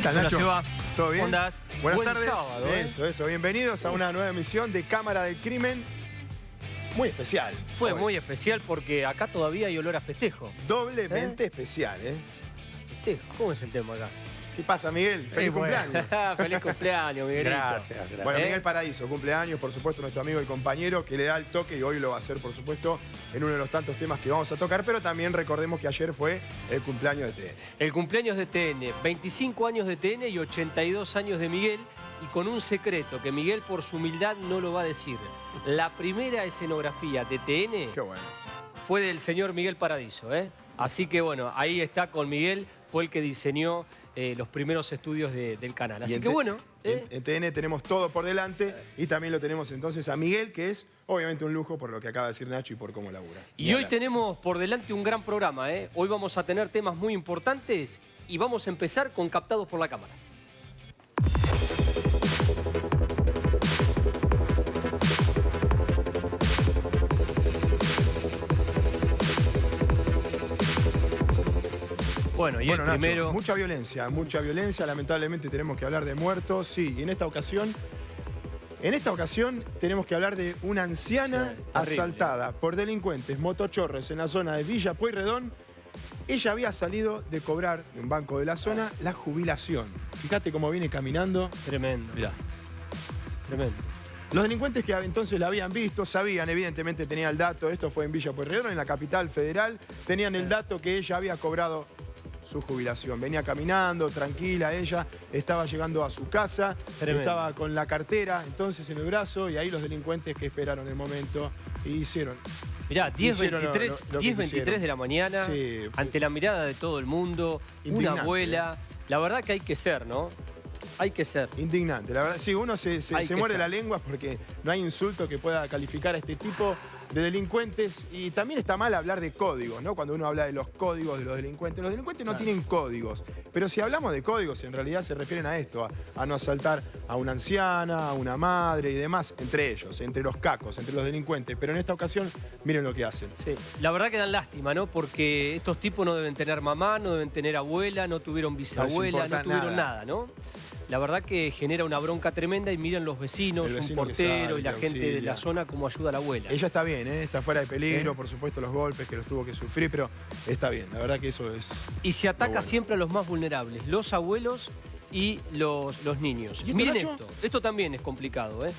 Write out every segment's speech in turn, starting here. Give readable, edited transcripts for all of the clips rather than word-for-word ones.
tal, Nacho? ¿Cómo se va? ¿Todo bien? ¿Cómo andás? Buenas Buen tardes. sábado, ¿eh? Eso. Bienvenidos a una nueva emisión de Cámara del Crimen. Muy especial. Fue hoy. muy especial porque acá todavía hay olor a festejo. Doblemente especial, ¿eh? ¿Festejo? ¿Cómo es el tema acá? ¿Qué pasa, Miguel? ¡Feliz cumpleaños! Feliz cumpleaños, Miguelito. Gracias. Bueno, Miguel Paradiso, cumpleaños, por supuesto, nuestro amigo y compañero que le da el toque y hoy lo va a hacer, por supuesto, en uno de los tantos temas que vamos a tocar, pero también recordemos que ayer fue el cumpleaños de TN. El cumpleaños de TN, 25 años de TN y 82 años de Miguel, y con un secreto que Miguel por su humildad no lo va a decir. La primera escenografía de TN Qué bueno. fue del señor Miguel Paradiso, ¿eh? Así que bueno, ahí está con Miguel, fue el que diseñó los primeros estudios del canal. Así que bueno. En TN tenemos todo por delante y también lo tenemos entonces a Miguel, que es obviamente un lujo por lo que acaba de decir Nacho y por cómo labura. Y hoy tenemos por delante un gran programa, ¿eh? Hoy vamos a tener temas muy importantes y vamos a empezar con Captados por la Cámara. Bueno, y el Nacho, primero... mucha violencia, lamentablemente tenemos que hablar de muertos, sí, y en esta ocasión tenemos que hablar de una anciana asaltada por delincuentes motochorros en la zona de Villa Pueyrredón. Ella había salido de cobrar de un banco de la zona la jubilación. Fíjate cómo viene caminando. Tremendo. Mirá. Tremendo. Los delincuentes que entonces la habían visto, sabían, evidentemente tenía el dato, esto fue en Villa Pueyrredón, en la capital federal, tenían el dato que ella había cobrado su jubilación. Venía caminando, tranquila, ella estaba llegando a su casa, estaba con la cartera entonces en el brazo y ahí los delincuentes que esperaron el momento y hicieron. Mirá, 10:23 de la mañana, sí, ante la mirada de todo el mundo, indignante, una abuela. La verdad que hay que ser, ¿no? Hay que ser. Indignante, la verdad. Sí, uno se muerde la lengua porque no hay insulto que pueda calificar a este tipo de delincuentes. Y también está mal hablar de códigos, ¿no? Cuando uno habla de los códigos de los delincuentes. Los delincuentes no tienen códigos. Pero si hablamos de códigos, en realidad se refieren a esto, a no asaltar a una anciana, a una madre y demás, entre ellos, entre los cacos, entre los delincuentes. Pero en esta ocasión, miren lo que hacen. Sí, la verdad que dan lástima, ¿no? Porque estos tipos no deben tener mamá, no deben tener abuela, no tuvieron bisabuela, no tuvieron nada, ¿no? La verdad que genera una bronca tremenda y miren los vecinos, un portero y la gente de la zona cómo ayuda a la abuela. Ella está bien, ¿eh? Está fuera de peligro, por supuesto los golpes que los tuvo que sufrir, pero está bien, la verdad que eso es... Y se ataca siempre a los más vulnerables, los abuelos y los niños. ¿Y esto, miren Nacho? esto también es complicado, ¿eh?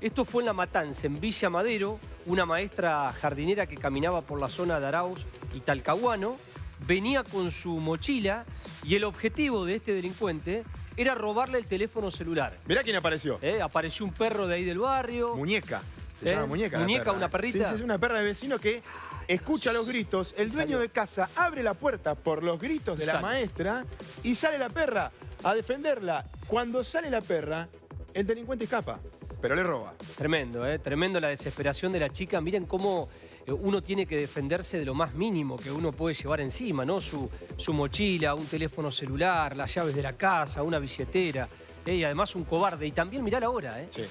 Esto fue en La Matanza, en Villa Madero, una maestra jardinera que caminaba por la zona de Arauz y Talcahuano, venía con su mochila y el objetivo de este delincuente era robarle el teléfono celular. Mirá quién apareció. Apareció un perro de ahí del barrio. Muñeca. Se llama Muñeca. ¿Muñeca, una perrita? Sí, es una perra de vecino que escucha los gritos. El dueño de casa abre la puerta por los gritos de la maestra y sale la perra a defenderla. Cuando sale la perra, el delincuente escapa, pero le roba. Tremendo, tremendo la desesperación de la chica. Miren cómo uno tiene que defenderse de lo más mínimo que uno puede llevar encima, ¿no? Su mochila, un teléfono celular, las llaves de la casa, una billetera. Y además un cobarde. Y también mirá la hora, ¿eh? Sí.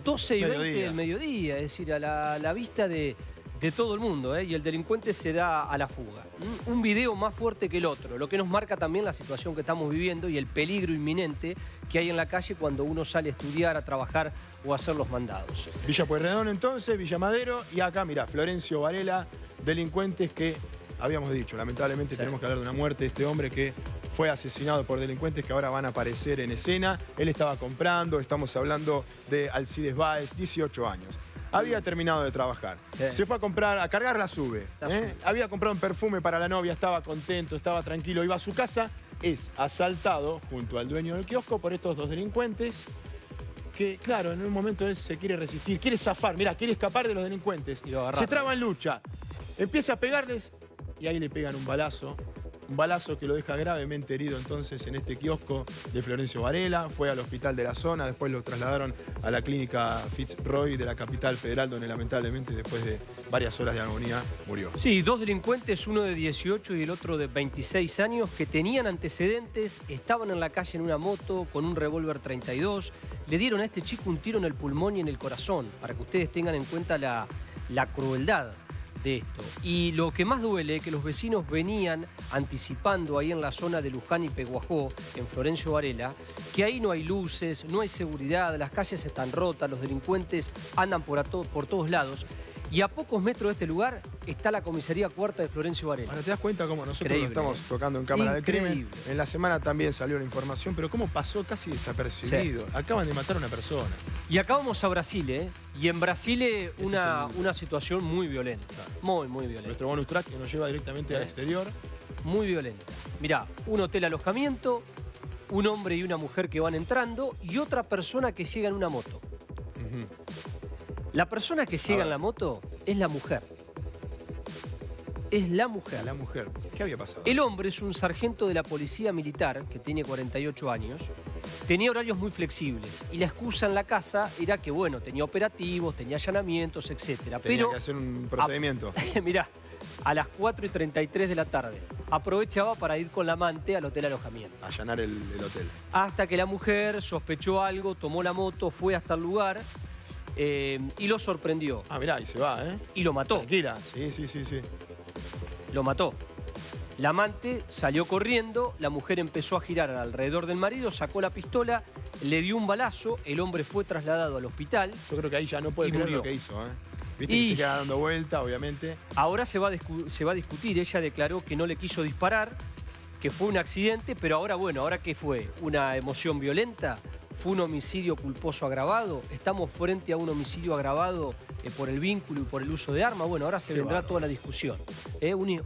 12:20 del mediodía, es decir, a la vista de todo el mundo, y el delincuente se da a la fuga. Un video más fuerte que el otro, lo que nos marca también la situación que estamos viviendo y el peligro inminente que hay en la calle cuando uno sale a estudiar, a trabajar o a hacer los mandados. Villa Pueyrredón entonces, Villa Madero y acá, mirá, Florencio Varela, delincuentes que habíamos dicho, lamentablemente tenemos que hablar de una muerte de este hombre que fue asesinado por delincuentes que ahora van a aparecer en escena. Él estaba comprando, estamos hablando de Alcides Báez, 18 años. Había terminado de trabajar. Se fue a comprar, a cargar la SUBE. Había comprado un perfume para la novia, estaba contento, estaba tranquilo, iba a su casa. Es asaltado junto al dueño del kiosco por estos dos delincuentes que, claro, en un momento él se quiere resistir, quiere zafar, mirá, quiere escapar de los delincuentes. Se traba en lucha, empieza a pegarles y ahí le pegan un balazo que lo deja gravemente herido entonces en este kiosco de Florencio Varela. Fue al hospital de la zona, después lo trasladaron a la clínica Fitzroy de la capital federal, donde lamentablemente después de varias horas de agonía murió. Sí, dos delincuentes, uno de 18 y el otro de 26 años, que tenían antecedentes, estaban en la calle en una moto con un revólver 32, le dieron a este chico un tiro en el pulmón y en el corazón, para que ustedes tengan en cuenta la crueldad de esto. Y lo que más duele es que los vecinos venían anticipando ahí en la zona de Luján y Peguajó, en Florencio Varela, que ahí no hay luces, no hay seguridad, las calles están rotas, los delincuentes andan por todos lados. Y a pocos metros de este lugar está la comisaría cuarta de Florencio Varela. Ahora, ¿te das cuenta cómo nosotros lo Increíble, estamos tocando en cámara del crimen? Increíble. En la semana también salió la información, pero cómo pasó casi desapercibido. Sí. Acaban de matar a una persona. Y acá vamos a Brasil, ¿eh? Y en Brasil una situación muy violenta. Muy violenta. Nuestro bonus track que nos lleva directamente al exterior. Muy violenta. Mirá, un hotel alojamiento, un hombre y una mujer que van entrando y otra persona que llega en una moto. La persona que llega en la moto es la mujer. Es la mujer. La mujer. ¿Qué había pasado? El hombre es un sargento de la policía militar que tiene 48 años. Tenía horarios muy flexibles y la excusa en la casa era que, bueno, tenía operativos, tenía allanamientos, etc. Tenía que hacer un procedimiento. Mirá, a las 4:33 de la tarde aprovechaba para ir con la amante al hotel alojamiento. Allanar el hotel. Hasta que la mujer sospechó algo, tomó la moto, fue hasta el lugar y lo sorprendió. Ah, mirá, y se va, ¿eh? Y lo mató. Tranquila, sí. Lo mató. La amante salió corriendo, la mujer empezó a girar alrededor del marido, sacó la pistola, le dio un balazo, el hombre fue trasladado al hospital. Yo creo que ahí ya no puede creer lo que hizo, ¿eh? Viste que se queda dando vuelta, obviamente. Ahora se va a discutir. Ella declaró que no le quiso disparar, que fue un accidente, pero ahora, bueno, ¿ahora qué fue? ¿Una emoción violenta? ¿Fue un homicidio culposo agravado? ¿Estamos frente a un homicidio agravado por el vínculo y por el uso de armas? Bueno, ahora se vendrá toda la discusión.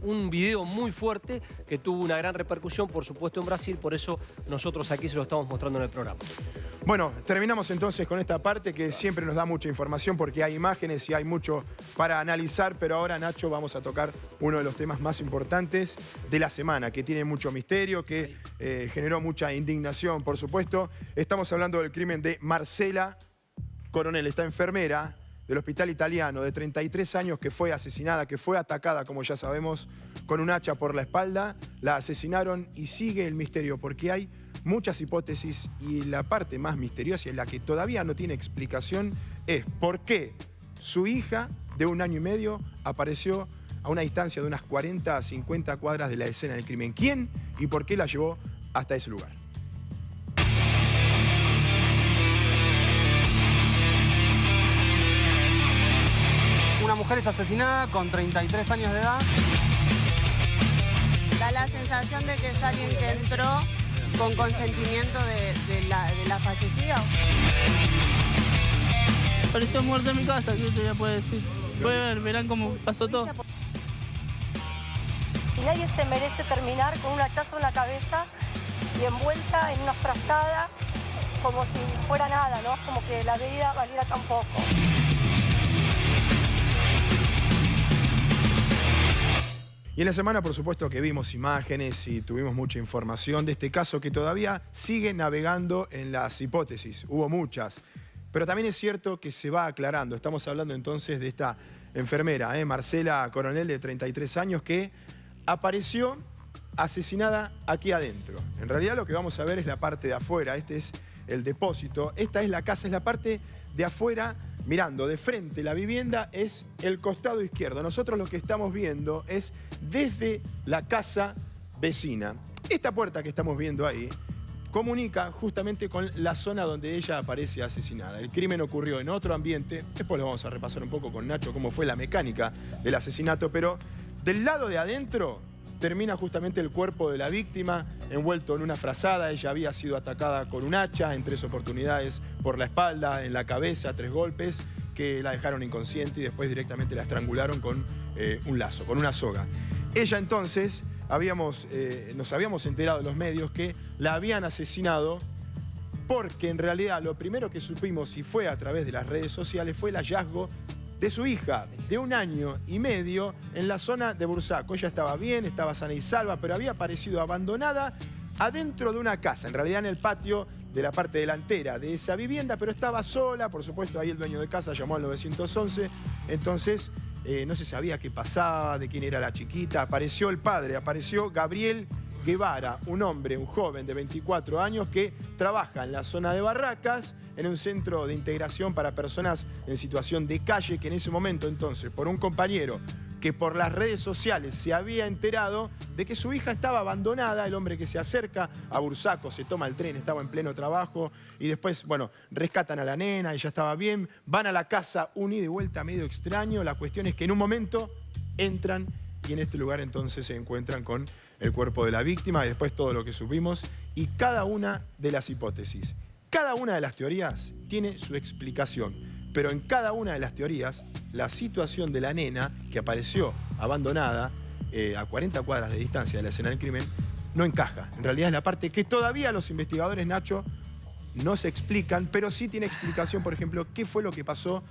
Un video muy fuerte que tuvo una gran repercusión, por supuesto, en Brasil. Por eso nosotros aquí se lo estamos mostrando en el programa. Bueno, terminamos entonces con esta parte que siempre nos da mucha información porque hay imágenes y hay mucho para analizar, pero ahora, Nacho, vamos a tocar uno de los temas más importantes de la semana, que tiene mucho misterio, que generó mucha indignación, por supuesto. Estamos hablando del crimen de Marcela Coronel, esta enfermera del hospital italiano de 33 años que fue asesinada, que fue atacada, como ya sabemos, con un hacha por la espalda. La asesinaron y sigue el misterio porque hay muchas hipótesis y la parte más misteriosa y la que todavía no tiene explicación es por qué su hija de 1 año y medio apareció a una distancia de unas 40 a 50 cuadras de la escena del crimen. ¿Quién y por qué la llevó hasta ese lugar? Una mujer es asesinada con 33 años de edad. Da la sensación de que es alguien que entró con consentimiento de la fallecida. Apareció muerta en mi casa, ¿qué te voy a decir? Verán cómo pasó todo. Y nadie se merece terminar con un hachazo en la cabeza y envuelta en una frazada como si fuera nada, ¿no? Como que la vida valiera tan poco. Y en la semana, por supuesto, que vimos imágenes y tuvimos mucha información de este caso que todavía sigue navegando en las hipótesis. Hubo muchas. Pero también es cierto que se va aclarando. Estamos hablando entonces de esta enfermera, Marcela Coronel, de 33 años, que apareció asesinada aquí adentro. En realidad lo que vamos a ver es la parte de afuera. Este es el depósito. Esta es la casa, es la parte de afuera. Mirando de frente la vivienda es el costado izquierdo. Nosotros lo que estamos viendo es desde la casa vecina. Esta puerta que estamos viendo ahí comunica justamente con la zona donde ella aparece asesinada. El crimen ocurrió en otro ambiente. Después lo vamos a repasar un poco con Nacho cómo fue la mecánica del asesinato. Pero del lado de adentro termina justamente el cuerpo de la víctima envuelto en una frazada. Ella había sido atacada con un hacha en 3 oportunidades por la espalda, en la cabeza, 3 golpes que la dejaron inconsciente y después directamente la estrangularon con un lazo, con una soga. Ella entonces, nos habíamos enterado en los medios que la habían asesinado porque en realidad lo primero que supimos, y fue a través de las redes sociales, fue el hallazgo de su hija de 1 año y medio en la zona de Bursaco. Ella estaba bien, estaba sana y salva, pero había aparecido abandonada adentro de una casa, en realidad en el patio de la parte delantera de esa vivienda, pero estaba sola. Por supuesto, ahí el dueño de casa llamó al 911, entonces no se sabía qué pasaba, de quién era la chiquita. Apareció el padre, apareció Gabriel Guevara, un hombre, un joven de 24 años que trabaja en la zona de Barracas, en un centro de integración para personas en situación de calle, que en ese momento entonces, por un compañero que por las redes sociales se había enterado de que su hija estaba abandonada. El hombre que se acerca a Bursaco, se toma el tren, estaba en pleno trabajo y después, bueno, rescatan a la nena, ella estaba bien, van a la casa, un ida y vuelta medio extraño. La cuestión es que en un momento entran y en este lugar entonces se encuentran con el cuerpo de la víctima y después todo lo que supimos y cada una de las hipótesis. Cada una de las teorías tiene su explicación, pero en cada una de las teorías la situación de la nena que apareció abandonada a 40 cuadras de distancia de la escena del crimen no encaja. En realidad es la parte que todavía los investigadores, Nacho, no se explican, pero sí tiene explicación, por ejemplo, qué fue lo que pasó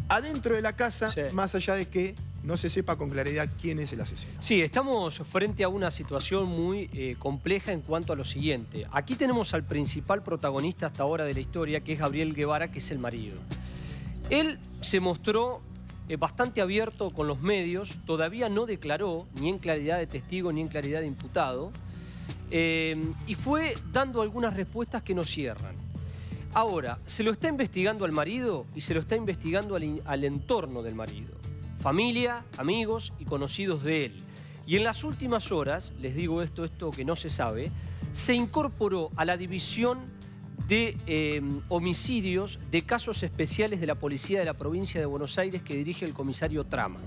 adentro de la casa, sí, más allá de que no se sepa con claridad quién es el asesino. Sí, estamos frente a una situación muy compleja en cuanto a lo siguiente. Aquí tenemos al principal protagonista hasta ahora de la historia, que es Gabriel Guevara, que es el marido. Él se mostró bastante abierto con los medios, todavía no declaró ni en claridad de testigo ni en claridad de imputado, y fue dando algunas respuestas que no cierran. Ahora, se lo está investigando al marido y se lo está investigando al entorno del marido. Familia, amigos y conocidos de él. Y en las últimas horas, les digo esto que no se sabe, se incorporó a la división de homicidios de casos especiales de la policía de la provincia de Buenos Aires que dirige el comisario Trama.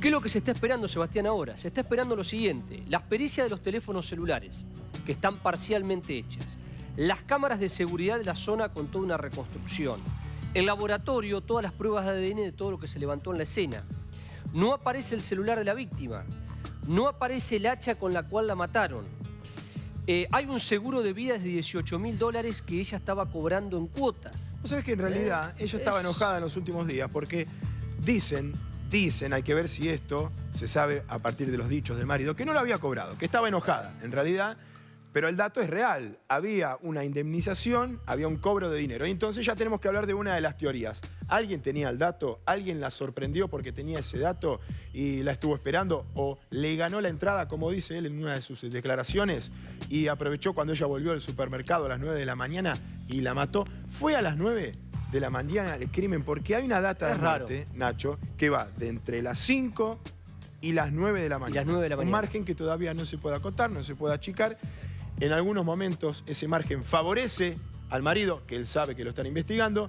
¿Qué es lo que se está esperando, Sebastián, ahora? Se está esperando lo siguiente: las pericias de los teléfonos celulares, que están parcialmente hechas, las cámaras de seguridad de la zona con toda una reconstrucción, el laboratorio, todas las pruebas de ADN de todo lo que se levantó en la escena. No aparece el celular de la víctima, no aparece el hacha con la cual la mataron. Hay un seguro de vida de $18.000 que ella estaba cobrando en cuotas. ¿Vos sabés que en realidad ella estaba enojada en los últimos días? Porque dicen, hay que ver si esto se sabe a partir de los dichos del marido, que no lo había cobrado, que estaba enojada, en realidad. Pero el dato es real, había una indemnización, había un cobro de dinero. Y entonces ya tenemos que hablar de una de las teorías. ¿Alguien tenía el dato? ¿Alguien la sorprendió porque tenía ese dato y la estuvo esperando? ¿O le ganó la entrada, como dice él en una de sus declaraciones, y aprovechó cuando ella volvió del supermercado a las 9 de la mañana y la mató? Fue a las 9 de la mañana el crimen, porque hay una data de muerte, Nacho, que va de entre las 5 y las 9 de la mañana. Y las 9 de la mañana. Un margen que todavía no se puede acotar, no se puede achicar. En algunos momentos ese margen favorece al marido, que él sabe que lo están investigando,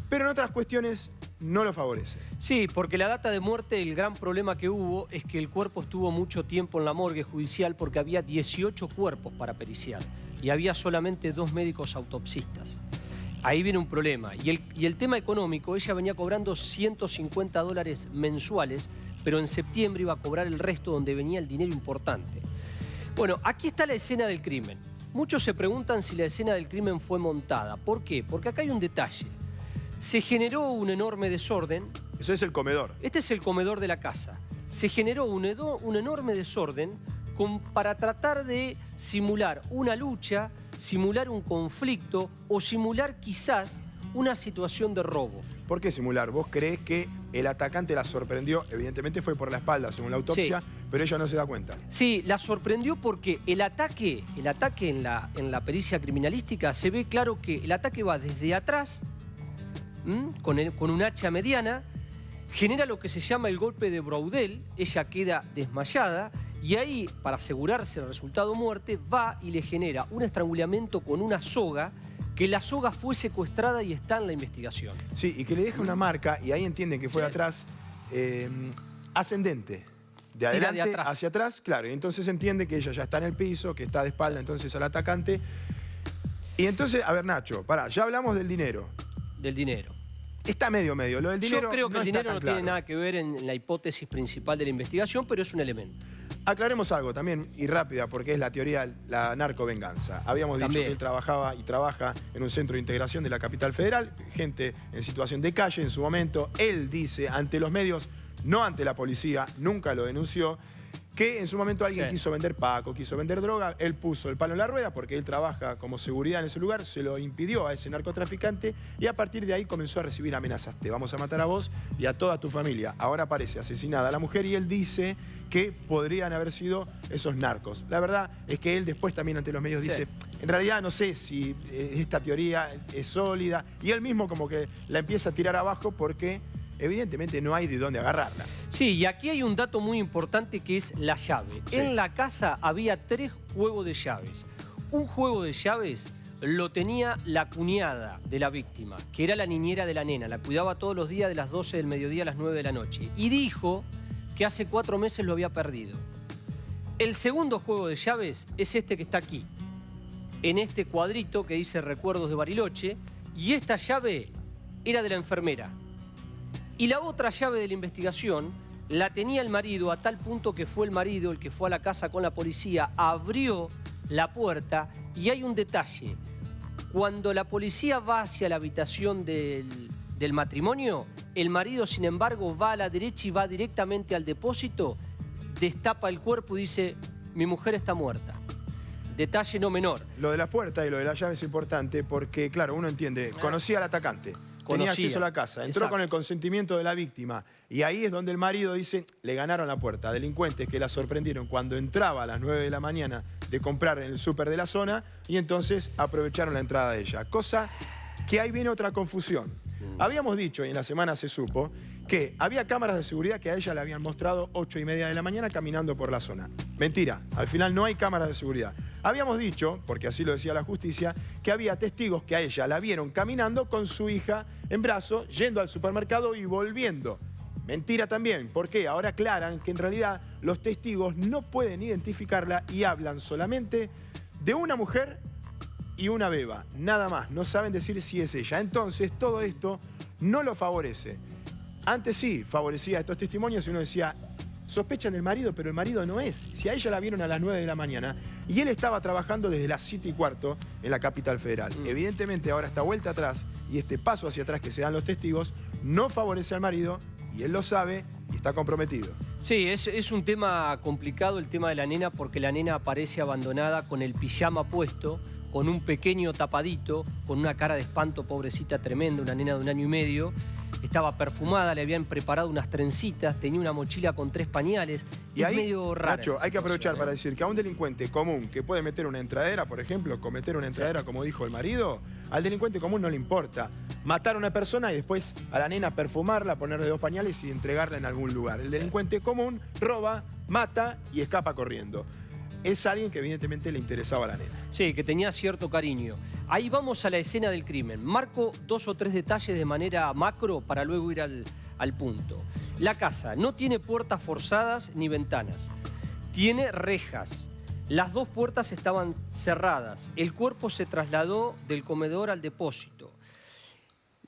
pero en otras cuestiones no lo favorece. Sí, porque la data de muerte, el gran problema que hubo es que el cuerpo estuvo mucho tiempo en la morgue judicial porque había 18 cuerpos para periciar y había solamente 2 médicos autopsistas. Ahí viene un problema. Y el tema económico, ella venía cobrando $150 mensuales, pero en septiembre iba a cobrar el resto donde venía el dinero importante. Bueno, aquí está la escena del crimen. Muchos se preguntan si la escena del crimen fue montada. ¿Por qué? Porque acá hay un detalle. Se generó un enorme desorden. Eso es el comedor. Este es el comedor de la casa. Se generó un enorme desorden para tratar de simular una lucha, simular un conflicto o simular quizás una situación de robo. ¿Por qué simular? ¿Vos creés que el atacante la sorprendió? Evidentemente fue por la espalda, según la autopsia, sí, pero ella no se da cuenta. Sí, la sorprendió porque el ataque en la pericia criminalística se ve claro que el ataque va desde atrás, con un hacha mediana, genera lo que se llama el golpe de Braudel, ella queda desmayada y ahí, para asegurarse el resultado muerte, va y le genera un estrangulamiento con una soga, que la soga fue secuestrada y está en la investigación. Sí, y que le deja una marca, y ahí entienden que fue de atrás, ascendente. De adelante hacia atrás, claro. Y entonces entiende que ella ya está en el piso, que está de espalda entonces al atacante. Y entonces, a ver, Nacho, pará, ya hablamos del dinero. Del dinero. Está medio. Lo del dinero. Yo creo que no el dinero no claro. tiene nada que ver en la hipótesis principal de la investigación, pero es un elemento. Aclaremos algo también, y rápida, porque es la teoría, la narcovenganza. Habíamos dicho que él trabajaba y trabaja en un centro de integración de la capital federal, gente en situación de calle en su momento. Él dice ante los medios, no ante la policía, nunca lo denunció, que en su momento alguien quiso vender paco, quiso vender droga, él puso el palo en la rueda porque él trabaja como seguridad en ese lugar, se lo impidió a ese narcotraficante y a partir de ahí comenzó a recibir amenazas. Te vamos a matar a vos y a toda tu familia. Ahora aparece asesinada la mujer y él dice que podrían haber sido esos narcos. La verdad es que él después también ante los medios dice, en realidad no sé si esta teoría es sólida, y él mismo como que la empieza a tirar abajo porque evidentemente no hay de dónde agarrarla. Sí, y aquí hay un dato muy importante que es la llave. Sí. En la casa había 3 juegos de llaves. Un juego de llaves lo tenía la cuñada de la víctima, que era la niñera de la nena. La cuidaba todos los días de las 12 del mediodía a las 9 de la noche. Y dijo que hace 4 meses lo había perdido. El segundo juego de llaves es este que está aquí, en este cuadrito que dice Recuerdos de Bariloche, y esta llave era de la enfermera. Y la otra llave de la investigación la tenía el marido, a tal punto que fue el marido el que fue a la casa con la policía, abrió la puerta, y hay un detalle. Cuando la policía va hacia la habitación del matrimonio, el marido, sin embargo, va a la derecha y va directamente al depósito, destapa el cuerpo y dice, mi mujer está muerta. Detalle no menor. Lo de la puerta y lo de la llave es importante porque, claro, uno entiende, conocía al atacante, tenía acceso a la casa, entró Exacto. con el consentimiento de la víctima y ahí es donde el marido dice, le ganaron la puerta. Delincuentes que la sorprendieron cuando entraba a las 9 de la mañana de comprar en el súper de la zona y entonces aprovecharon la entrada de ella. Cosa que ahí viene otra confusión. Habíamos dicho, y en la semana se supo, que había cámaras de seguridad que a ella le habían mostrado 8:30 de la mañana caminando por la zona. Mentira, al final no hay cámaras de seguridad. Habíamos dicho, porque así lo decía la justicia, que había testigos que a ella la vieron caminando con su hija en brazos, yendo al supermercado y volviendo. Mentira también, porque ahora aclaran que en realidad los testigos no pueden identificarla y hablan solamente de una mujer y una beba, nada más, no saben decir si es ella. Entonces todo esto no lo favorece. Antes sí favorecía estos testimonios y uno decía, sospechan del marido, pero el marido no es. Si a ella la vieron a las 9 de la mañana y él estaba trabajando desde las 7:15 en la capital federal. Evidentemente ahora esta vuelta atrás y este paso hacia atrás que se dan los testigos no favorece al marido y él lo sabe y está comprometido. Sí, es un tema complicado el tema de la nena porque la nena aparece abandonada con el pijama puesto, con un pequeño tapadito, con una cara de espanto, pobrecita, tremenda, una nena de 1 año y medio. Estaba perfumada, le habían preparado unas trencitas, tenía una mochila con 3 pañales. Y es ahí, medio raro. Nacho, hay que aprovechar para decir que a un delincuente común que puede meter una entradera, por ejemplo, cometer una entradera como dijo el marido, al delincuente común no le importa matar a una persona y después a la nena perfumarla, ponerle 2 pañales y entregarla en algún lugar. El delincuente común roba, mata y escapa corriendo. Es alguien que evidentemente le interesaba a la nena. Sí, que tenía cierto cariño. Ahí vamos a la escena del crimen. Marco 2 o 3 detalles de manera macro para luego ir al punto. La casa no tiene puertas forzadas ni ventanas. Tiene rejas. Las 2 puertas estaban cerradas. El cuerpo se trasladó del comedor al depósito.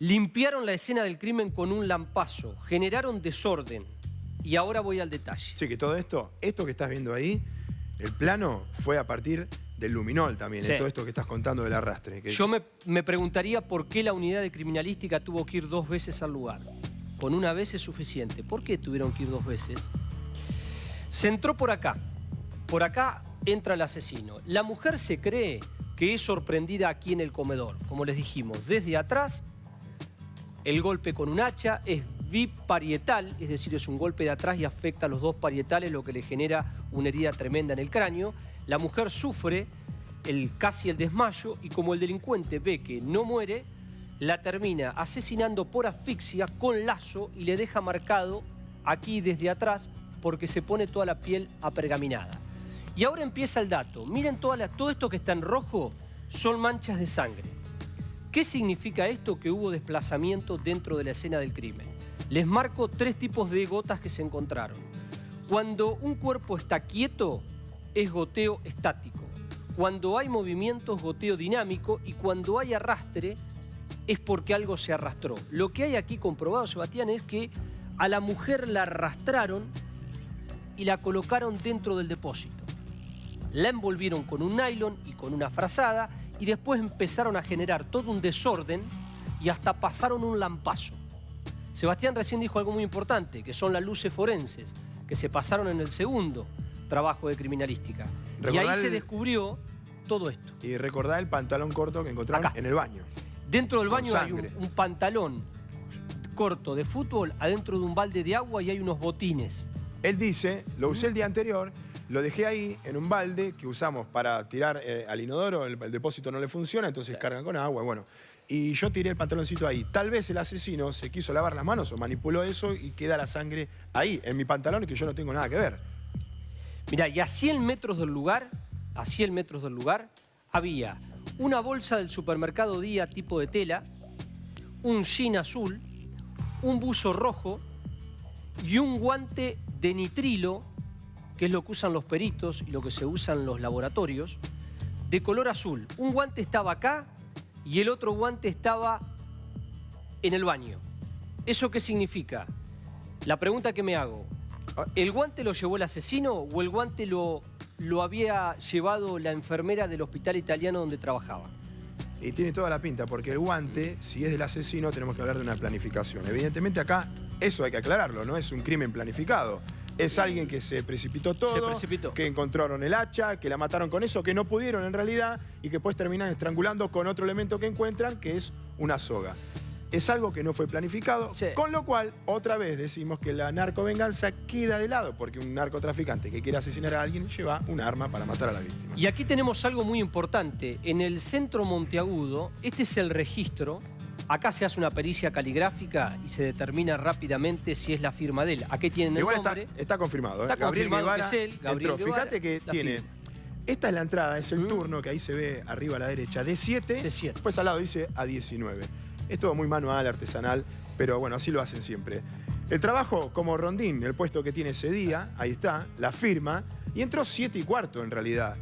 Limpiaron la escena del crimen con un lampazo. Generaron desorden. Y ahora voy al detalle. Sí, que todo esto que estás viendo ahí, el plano fue a partir del luminol también, Sí. todo esto que estás contando del arrastre. Que Yo me preguntaría por qué la unidad de criminalística tuvo que ir 2 veces al lugar. Con una vez es suficiente. ¿Por qué tuvieron que ir 2 veces? Se entró por acá. Por acá entra el asesino. La mujer se cree que es sorprendida aquí en el comedor. Como les dijimos, desde atrás, el golpe con un hacha es biparietal, es decir, es un golpe de atrás y afecta a los 2 parietales, lo que le genera una herida tremenda en el cráneo. La mujer sufre casi el desmayo y como el delincuente ve que no muere, la termina asesinando por asfixia con lazo y le deja marcado aquí desde atrás porque se pone toda la piel apergaminada. Y ahora empieza el dato. Miren todo esto que está en rojo son manchas de sangre. ¿Qué significa esto? Que hubo desplazamiento dentro de la escena del crimen. Les marco 3 tipos de gotas que se encontraron. Cuando un cuerpo está quieto, es goteo estático. Cuando hay movimiento, es goteo dinámico. Y cuando hay arrastre, es porque algo se arrastró. Lo que hay aquí comprobado, Sebastián, es que a la mujer la arrastraron y la colocaron dentro del depósito. La envolvieron con un nylon y con una frazada y después empezaron a generar todo un desorden y hasta pasaron un lampazo. Sebastián recién dijo algo muy importante, que son las luces forenses, que se pasaron en el segundo trabajo de criminalística. Y ahí se descubrió todo esto. Y recordá el pantalón corto que encontraron Acá. en el baño. Dentro del Con baño hay sangre. un pantalón corto de fútbol adentro de un balde de agua y hay unos botines. Él dice, lo usé el día anterior, lo dejé ahí en un balde que usamos para tirar al inodoro, el depósito no le funciona, entonces cargan con agua. Bueno, y yo tiré el pantaloncito ahí. Tal vez el asesino se quiso lavar las manos o manipuló eso y queda la sangre ahí, en mi pantalón, y que yo no tengo nada que ver. Mirá, y a 100 metros del lugar, había una bolsa del supermercado Día tipo de tela, un jean azul, un buzo rojo y un guante de nitrilo, que es lo que usan los peritos y lo que se usa en los laboratorios, de color azul. Un guante estaba acá y el otro guante estaba en el baño. ¿Eso qué significa? La pregunta que me hago, ¿el guante lo llevó el asesino o el guante lo había llevado la enfermera del hospital italiano donde trabajaba? Y tiene toda la pinta, porque el guante, si es del asesino, tenemos que hablar de una planificación. Evidentemente acá, eso hay que aclararlo, no es un crimen planificado. Es alguien que se precipitó todo, que encontraron el hacha, que la mataron con eso, que no pudieron en realidad, y que después terminan estrangulando con otro elemento que encuentran, que es una soga. Es algo que no fue planificado, sí. Con lo cual, otra vez decimos que la narcovenganza queda de lado, porque un narcotraficante que quiere asesinar a alguien lleva un arma para matar a la víctima. Y aquí tenemos algo muy importante. En el centro Monteagudo, este es el registro. Acá se hace una pericia caligráfica y se determina rápidamente si es la firma de él. Aquí tienen el nombre. Está confirmado. Está confirmado que es él, Gabriel Guevara. Fíjate que tiene... Esta es la entrada, es el turno, que ahí se ve arriba a la derecha, D7. Después al lado dice A19. Es todo muy manual, artesanal, pero bueno, así lo hacen siempre. El trabajo como rondín, el puesto que tiene ese día, ahí está, la firma, y entró 7:15 en realidad.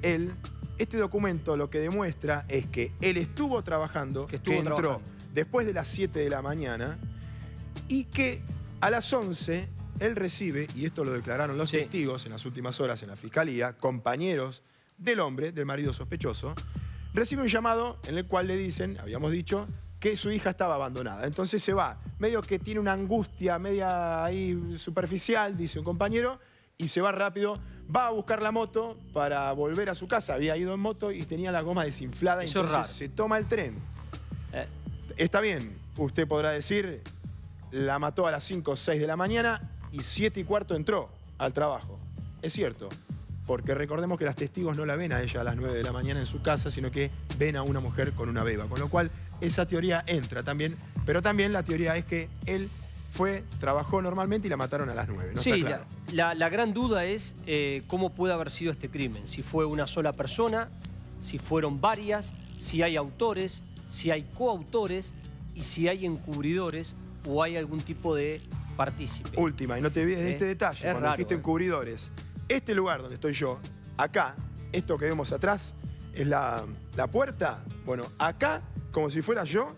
Este documento lo que demuestra es que él estuvo trabajando, que entró después de las 7 de la mañana, y que a las 11 él recibe, y esto lo declararon los testigos en las últimas horas en la fiscalía, compañeros del hombre, del marido sospechoso, recibe un llamado en el cual le dicen, habíamos dicho, que su hija estaba abandonada. Entonces se va, medio que tiene una angustia media ahí superficial, dice un compañero, y se va rápido, va a buscar la moto para volver a su casa. Había ido en moto y tenía la goma desinflada, eso entonces se toma el tren. Está bien, usted podrá decir, la mató a las 5 o 6 de la mañana y 7:15 entró al trabajo. Es cierto, porque recordemos que los testigos no la ven a ella a las 9 de la mañana en su casa, sino que ven a una mujer con una beba, con lo cual esa teoría entra también, pero también la teoría es que él trabajó normalmente y la mataron a las 9. ¿No está claro? La gran duda es cómo puede haber sido este crimen. Si fue una sola persona, si fueron varias, si hay autores, si hay coautores y si hay encubridores o hay algún tipo de partícipe. Última, y no te olvides de este detalle, cuando dijiste encubridores. Este lugar donde estoy yo, acá, esto que vemos atrás, es la puerta. Bueno, acá, como si fuera yo,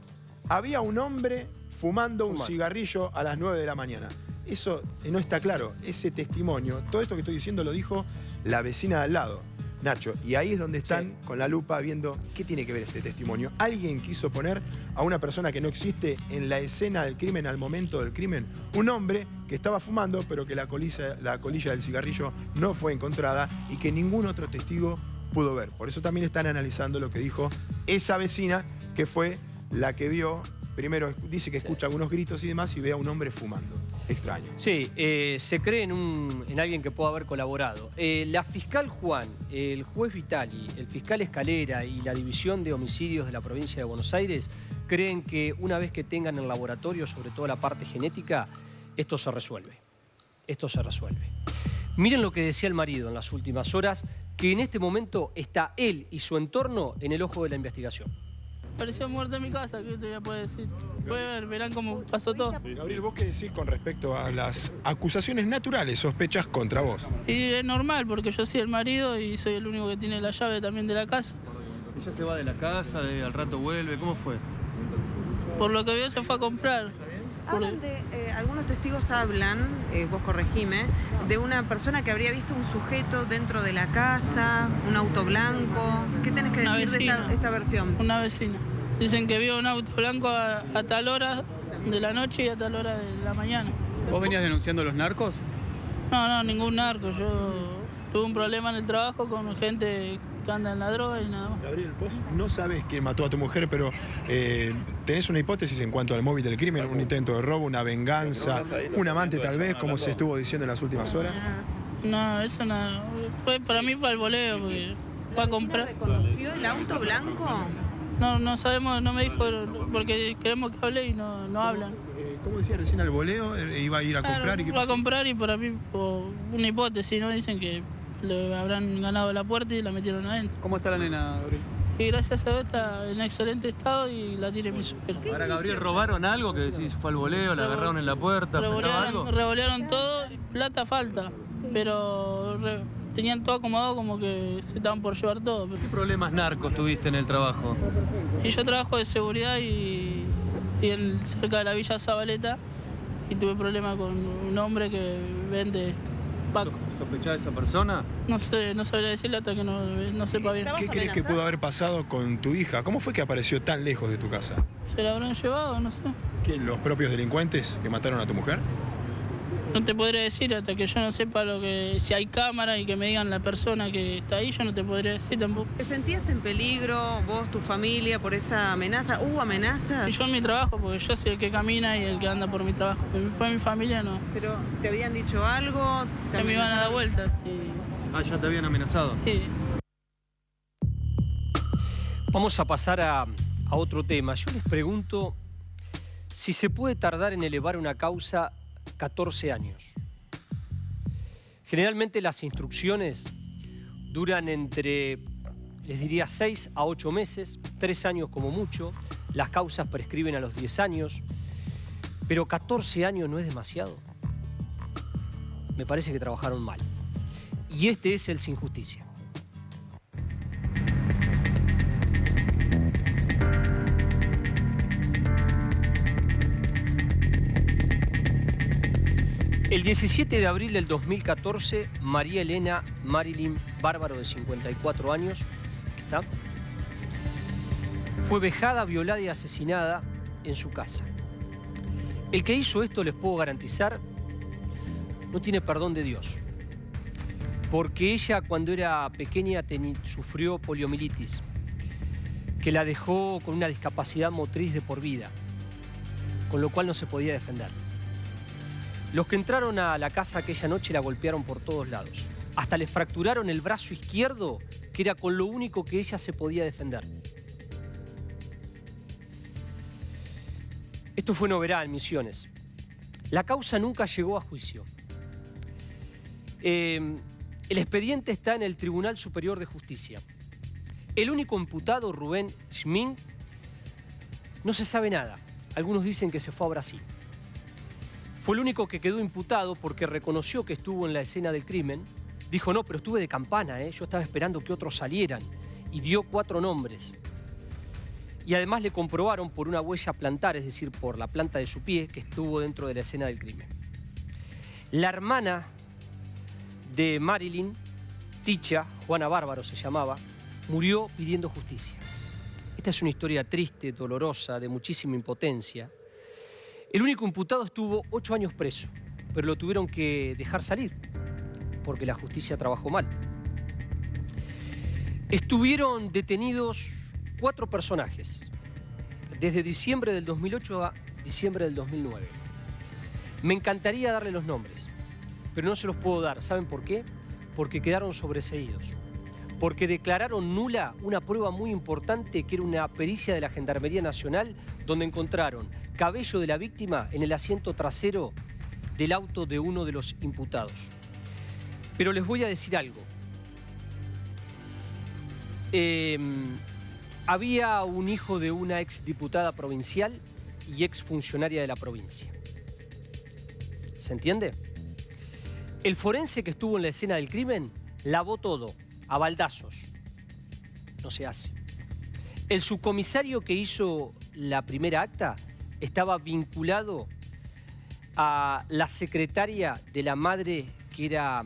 había un hombre fumando un cigarrillo a las 9 de la mañana. Eso no está claro, ese testimonio, todo esto que estoy diciendo lo dijo la vecina de al lado, Nacho. Y ahí es donde están con la lupa viendo qué tiene que ver este testimonio. Alguien quiso poner a una persona que no existe en la escena del crimen, al momento del crimen. Un hombre que estaba fumando, pero que la colilla del cigarrillo no fue encontrada y que ningún otro testigo pudo ver. Por eso también están analizando lo que dijo esa vecina, que fue la que vio, primero dice que escucha algunos gritos y demás y ve a un hombre fumando. Extraño. Sí, se cree en alguien que pueda haber colaborado. La fiscal Juan, el juez Vitali, el fiscal Escalera y la División de Homicidios de la provincia de Buenos Aires creen que una vez que tengan el laboratorio, sobre todo la parte genética, esto se resuelve. Esto se resuelve. Miren lo que decía el marido en las últimas horas, que en este momento está él y su entorno en el ojo de la investigación. Pareció muerto en mi casa, ¿qué te voy a poder decir? Verán cómo pasó todo. Gabriel, ¿vos qué decís con respecto a las acusaciones naturales, sospechas contra vos? Y es normal, porque yo soy el marido y soy el único que tiene la llave también de la casa. ¿Ella se va de la casa, al rato vuelve? ¿Cómo fue? Por lo que veo se fue a comprar. Algunos testigos hablan, vos corregime, de una persona que habría visto un sujeto dentro de la casa, un auto blanco. ¿Qué tenés que decir de esta versión? Una vecina. Dicen que vio un auto blanco a tal hora de la noche y a tal hora de la mañana. ¿Vos venías denunciando a los narcos? No, ningún narco. Yo tuve un problema en el trabajo con gente que anda en la droga y nada más. Gabriel, vos no sabés quién mató a tu mujer, pero ¿tenés una hipótesis en cuanto al móvil del crimen? ¿Un intento de robo, una venganza, un amante tal vez, como se estuvo diciendo en las últimas horas? No, eso no. Para mí fue el voleo, porque fue a comprar. ¿Reconoció el auto blanco? No sabemos, no me dijo, porque queremos que hable y no hablan. ¿Cómo decía recién al voleo? ¿Iba a ir a comprar? Iba a comprar y para mí, por una hipótesis, ¿no? Dicen que le habrán ganado la puerta y la metieron adentro. ¿Cómo está la nena, Gabriel? Y gracias a Dios está en excelente estado y la tiene mi suegro. Ahora, Gabriel, ¿robaron algo? Que decís, fue al voleo, la agarraron en la puerta, ¿faltaba algo? Revolearon todo, plata falta, pero tenían todo acomodado como que se estaban por llevar todo. ¿Qué problemas narcos tuviste en el trabajo? Y yo trabajo de seguridad y estoy cerca de la Villa Zabaleta y tuve problemas con un hombre que vende Paco. ¿Sospechás de esa persona? No sé, no sabría decirle hasta que no sepa bien. ¿Qué crees que pudo haber pasado con tu hija? ¿Cómo fue que apareció tan lejos de tu casa? ¿Se la habrán llevado? No sé. ¿Quién, los propios delincuentes que mataron a tu mujer? No te podría decir hasta que yo no sepa si hay cámara y que me digan la persona que está ahí, yo no te podría decir tampoco. ¿Te sentías en peligro, vos, tu familia, por esa amenaza? ¿Hubo amenazas? Y yo en mi trabajo, porque yo soy el que camina y el que anda por mi trabajo. Fue mi familia, no. ¿Pero te habían dicho algo? Que me iban a dar vueltas. Ah, ya te habían amenazado. Sí. Vamos a pasar a otro tema. Yo les pregunto si se puede tardar en elevar una causa 14 años. Generalmente las instrucciones duran entre, les diría, 6 a 8 meses, 3 años como mucho. Las causas prescriben a los 10 años, pero 14 años no es demasiado. Me parece que trabajaron mal. Y este es el Sin Justicia. El 17 de abril del 2014, María Elena Marilyn Bárbaro, de 54 años, aquí está, fue vejada, violada y asesinada en su casa. El que hizo esto, les puedo garantizar, no tiene perdón de Dios. Porque ella, cuando era pequeña, sufrió poliomielitis, que la dejó con una discapacidad motriz de por vida, con lo cual no se podía defender. Los que entraron a la casa aquella noche la golpearon por todos lados. Hasta le fracturaron el brazo izquierdo, que era con lo único que ella se podía defender. Esto fue en Oberá, en Misiones. La causa nunca llegó a juicio. El expediente está en el Tribunal Superior de Justicia. El único imputado, Rubén Schmink, no se sabe nada. Algunos dicen que se fue a Brasil. Fue el único que quedó imputado porque reconoció que estuvo en la escena del crimen. Dijo, no, pero estuve de campana, yo estaba esperando que otros salieran. Y dio 4 nombres. Y además le comprobaron por una huella plantar, es decir, por la planta de su pie, que estuvo dentro de la escena del crimen. La hermana de Marilyn, Ticha, Juana Bárbaro se llamaba, murió pidiendo justicia. Esta es una historia triste, dolorosa, de muchísima impotencia. El único imputado estuvo 8 años preso, pero lo tuvieron que dejar salir, porque la justicia trabajó mal. Estuvieron detenidos 4 personajes, desde diciembre del 2008 a diciembre del 2009. Me encantaría darle los nombres, pero no se los puedo dar. ¿Saben por qué? Porque quedaron sobreseídos. Porque declararon nula una prueba muy importante, que era una pericia de la Gendarmería Nacional, donde encontraron cabello de la víctima en el asiento trasero del auto de uno de los imputados. Pero les voy a decir algo. Había un hijo de una exdiputada provincial y exfuncionaria de la provincia. ¿Se entiende? El forense que estuvo en la escena del crimen lavó todo a baldazos. No se hace. El subcomisario que hizo la primera acta estaba vinculado a la secretaria de la madre, que era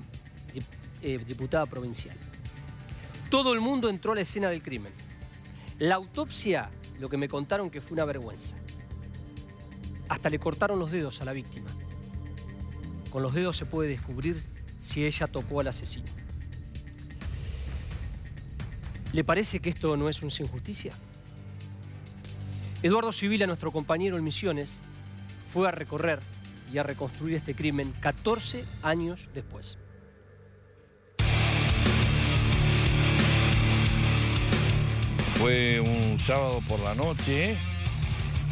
diputada provincial. Todo el mundo entró a la escena del crimen. La autopsia, lo que me contaron, que fue una vergüenza. Hasta le cortaron los dedos a la víctima. Con los dedos se puede descubrir si ella tocó al asesino. ¿Le parece que esto no es un sin justicia? Eduardo Sibila, nuestro compañero en Misiones, fue a recorrer y a reconstruir este crimen 14 años después. Fue un sábado por la noche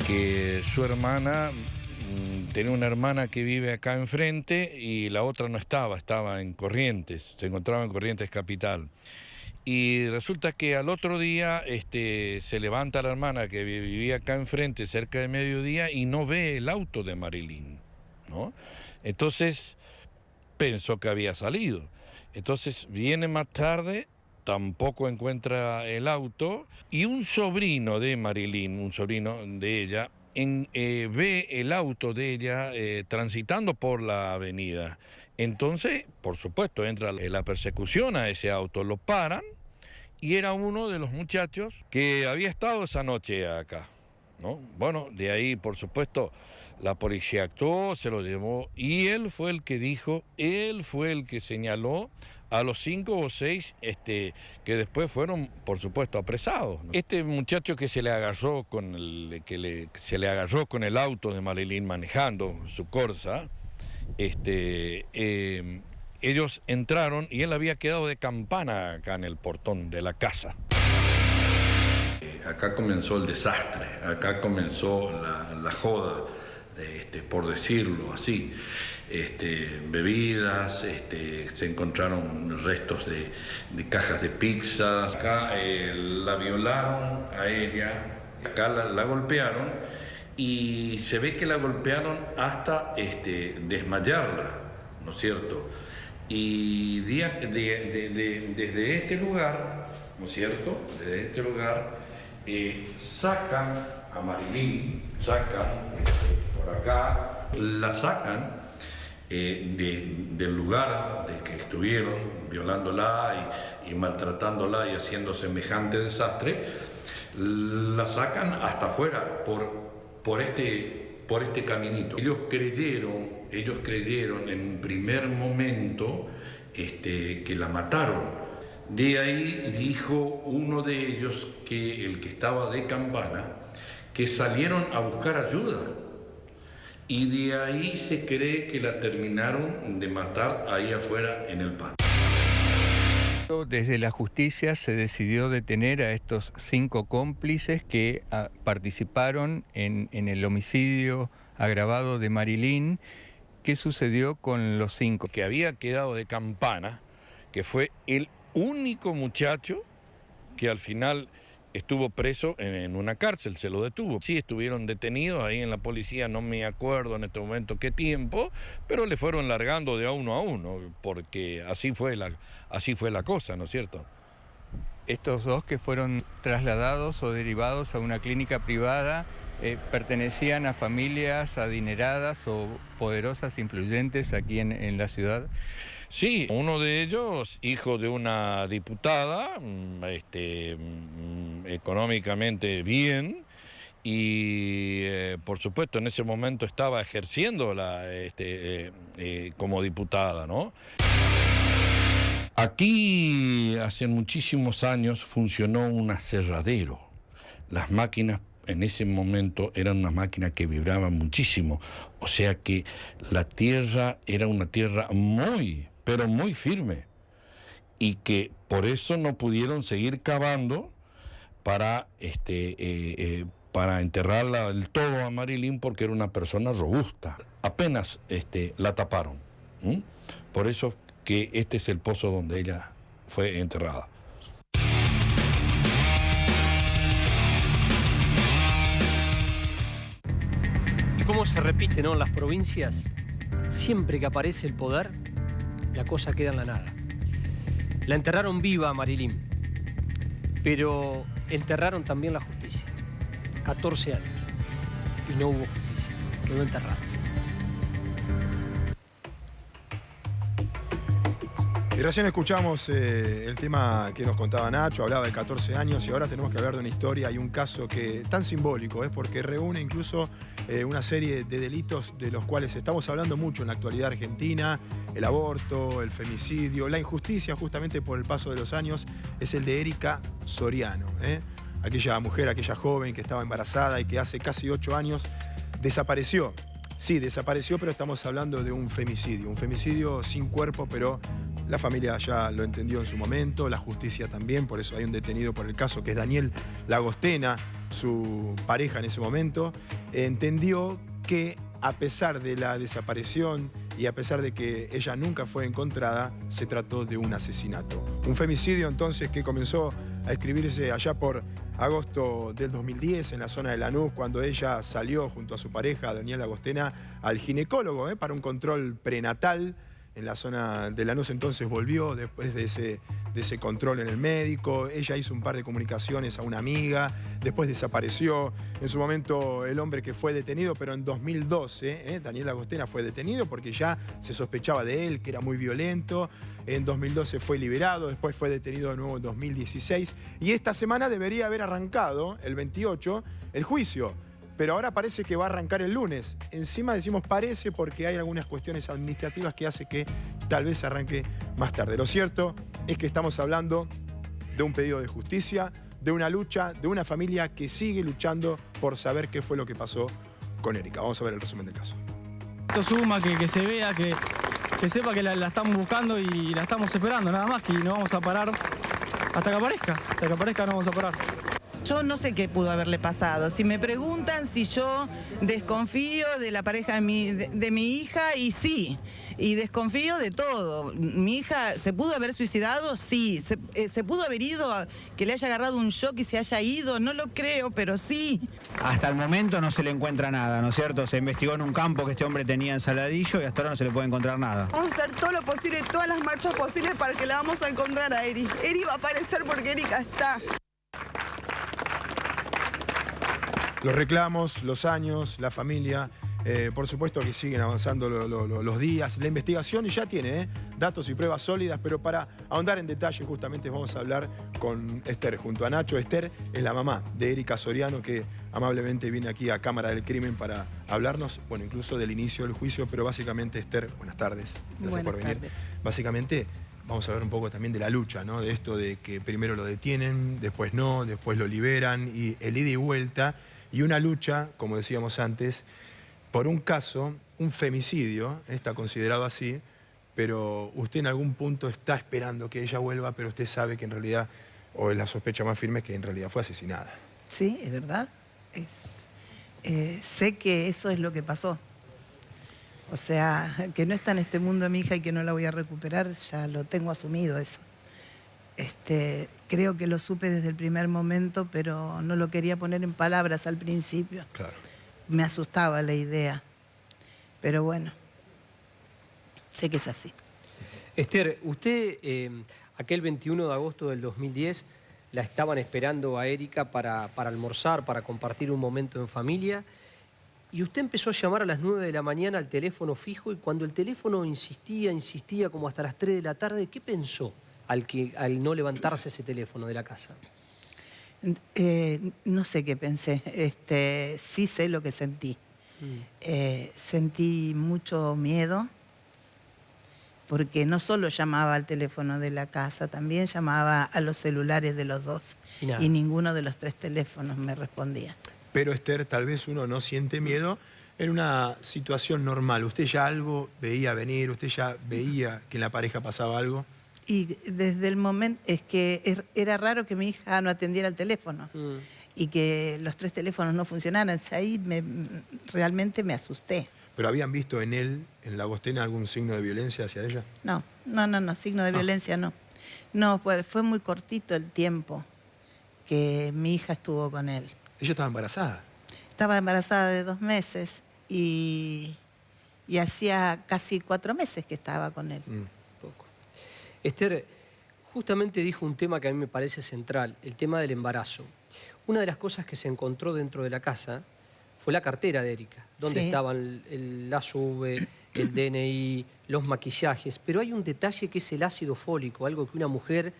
que su hermana, tenía una hermana que vive acá enfrente y la otra no estaba, estaba en Corrientes, se encontraba en Corrientes Capital. Y resulta que al otro día se levanta la hermana que vivía acá enfrente cerca de mediodía y no ve el auto de Marilyn, ¿no? Entonces pensó que había salido. Entonces viene más tarde, tampoco encuentra el auto y un sobrino de Marilyn, un sobrino de ella, ve el auto de ella transitando por la avenida. Entonces, por supuesto, entra la persecución a ese auto, lo paran y era uno de los muchachos que había estado esa noche acá, ¿no? Bueno, de ahí, por supuesto, la policía actuó, se lo llevó y él fue el que dijo, él fue el que señaló a los 5 o 6 que después fueron, por supuesto, apresados, ¿no? Este muchacho que se le agarró con el auto de Marilyn manejando su Corsa, ellos entraron y él había quedado de campana acá en el portón de la casa. Acá comenzó el desastre, acá comenzó la joda, por decirlo así. Bebidas, se encontraron restos de cajas de pizza. Acá la violaron a ella, acá la golpearon y se ve que la golpearon hasta desmayarla, ¿no es cierto? Y desde este lugar, ¿no es cierto? Desde este lugar sacan a Marilyn, por acá, la sacan del lugar de que estuvieron violándola y maltratándola y haciendo semejante desastre, la sacan hasta afuera por este caminito. Ellos creyeron en un primer momento que la mataron. De ahí dijo uno de ellos, el que estaba de campana, que salieron a buscar ayuda. Y de ahí se cree que la terminaron de matar ahí afuera en el patio. Desde la justicia se decidió detener a estos 5 cómplices que participaron en el homicidio agravado de Marilyn. ¿Qué sucedió con los 5? Que había quedado de campana, que fue el único muchacho que al final estuvo preso en una cárcel, se lo detuvo. Sí, estuvieron detenidos ahí en la policía, no me acuerdo en este momento qué tiempo, pero le fueron largando de a uno, porque así fue la cosa, ¿no es cierto? Estos 2 que fueron trasladados o derivados a una clínica privada, ¿pertenecían a familias adineradas o poderosas, influyentes aquí en la ciudad? Sí, uno de ellos, hijo de una diputada, económicamente bien, y por supuesto en ese momento estaba ejerciendo como diputada, ¿no? Aquí hace muchísimos años funcionó un aserradero. Las máquinas en ese momento eran unas máquinas que vibraban muchísimo, o sea que la tierra era una tierra pero muy firme, y que por eso no pudieron seguir cavando para enterrarla del todo a Marilyn, porque era una persona robusta. Apenas la taparon. Por eso que este es el pozo donde ella fue enterrada. ¿Y cómo se repite, no, en las provincias? Siempre que aparece el poder, la cosa queda en la nada. La enterraron viva a Marilyn, pero enterraron también la justicia. 14 años y no hubo justicia, quedó enterrada. Y recién escuchamos el tema que nos contaba Nacho, hablaba de 14 años y ahora tenemos que hablar de una historia y un caso que tan simbólico, porque reúne incluso una serie de delitos de los cuales estamos hablando mucho en la actualidad argentina: el aborto, el femicidio, la injusticia justamente por el paso de los años. Es el de Erika Soriano, aquella mujer, aquella joven que estaba embarazada y que hace casi 8 años desapareció. Sí, desapareció, pero estamos hablando de un femicidio sin cuerpo, pero la familia ya lo entendió en su momento, la justicia también, por eso hay un detenido por el caso, que es Daniel Lagostena, su pareja en ese momento, entendió que a pesar de la desaparición y a pesar de que ella nunca fue encontrada, se trató de un asesinato. Un femicidio entonces que comenzó a escribirse allá por agosto del 2010 en la zona de Lanús, cuando ella salió junto a su pareja, Daniel Lagostena, al ginecólogo para un control prenatal. En la zona de Lanús entonces volvió después de ese control en el médico. Ella hizo un par de comunicaciones a una amiga, después desapareció. En su momento el hombre que fue detenido, pero en 2012, Daniel Lagostena fue detenido porque ya se sospechaba de él, que era muy violento. En 2012 fue liberado, después fue detenido de nuevo en 2016. Y esta semana debería haber arrancado, el 28, el juicio. Pero ahora parece que va a arrancar el lunes. Encima decimos parece porque hay algunas cuestiones administrativas que hace que tal vez arranque más tarde. Lo cierto es que estamos hablando de un pedido de justicia, de una lucha, de una familia que sigue luchando por saber qué fue lo que pasó con Erika. Vamos a ver el resumen del caso. Esto suma, que se vea, que sepa que la estamos buscando y la estamos esperando, nada más, que no vamos a parar hasta que aparezca. Hasta que aparezca no vamos a parar. Yo no sé qué pudo haberle pasado. Si me preguntan si yo desconfío de la pareja de mi hija, y sí. Y desconfío de todo. Mi hija, ¿se pudo haber suicidado? Sí. ¿Se pudo haber ido, que le haya agarrado un shock y se haya ido? No lo creo, pero sí. Hasta el momento no se le encuentra nada, ¿no es cierto? Se investigó en un campo que este hombre tenía en Saladillo y hasta ahora no se le puede encontrar nada. Vamos a hacer todo lo posible, todas las marchas posibles para que la vamos a encontrar a Eri. Eri va a aparecer porque Erika está. Los reclamos, los años, la familia, por supuesto que siguen avanzando los días. La investigación ya tiene datos y pruebas sólidas, pero para ahondar en detalle justamente vamos a hablar con Esther junto a Nacho. Esther es la mamá de Erika Soriano, que amablemente viene aquí a Cámara del Crimen para hablarnos, bueno, incluso del inicio del juicio, pero básicamente, Esther, buenas tardes. Gracias por venir. Básicamente, vamos a hablar un poco también de la lucha, ¿no? De esto de que primero lo detienen, después no, después lo liberan, y el ida y vuelta. Y una lucha, como decíamos antes, por un caso, un femicidio, está considerado así, pero usted en algún punto está esperando que ella vuelva, pero usted sabe que en realidad, o es la sospecha más firme, que en realidad fue asesinada. Sí, es verdad. Sé que eso es lo que pasó. O sea, que no está en este mundo mi hija y que no la voy a recuperar, ya lo tengo asumido eso. Creo que lo supe desde el primer momento, pero no lo quería poner en palabras al principio. Claro. Me asustaba la idea. Pero bueno, sé que es así. Esther, usted aquel 21 de agosto del 2010 la estaban esperando a Erika para almorzar, para compartir un momento en familia, y usted empezó a llamar a las 9 de la mañana al teléfono fijo, y cuando el teléfono insistía como hasta las 3 de la tarde, ¿qué pensó al no levantarse ese teléfono de la casa? No sé qué pensé. Sí sé lo que sentí. Sentí mucho miedo, porque no solo llamaba al teléfono de la casa, también llamaba a los celulares de los dos. Y ninguno de los 3 teléfonos me respondía. Pero, Esther, tal vez uno no siente miedo en una situación normal. ¿Usted ya algo veía venir? ¿Usted ya veía que en la pareja pasaba algo? Y desde el momento, es que era raro que mi hija no atendiera el teléfono y que los 3 teléfonos no funcionaran. Ya ahí realmente me asusté. ¿Pero habían visto en él, en Lagostena, algún signo de violencia hacia ella? No, signo de violencia no. No, pues fue muy cortito el tiempo que mi hija estuvo con él. ¿Ella estaba embarazada? Estaba embarazada de 2 meses y hacía casi 4 meses que estaba con él. Esther, justamente dijo un tema que a mí me parece central, el tema del embarazo. Una de las cosas que se encontró dentro de la casa fue la cartera de Erika, donde estaban la SUBE, el DNI, los maquillajes, pero hay un detalle que es el ácido fólico, algo que una mujer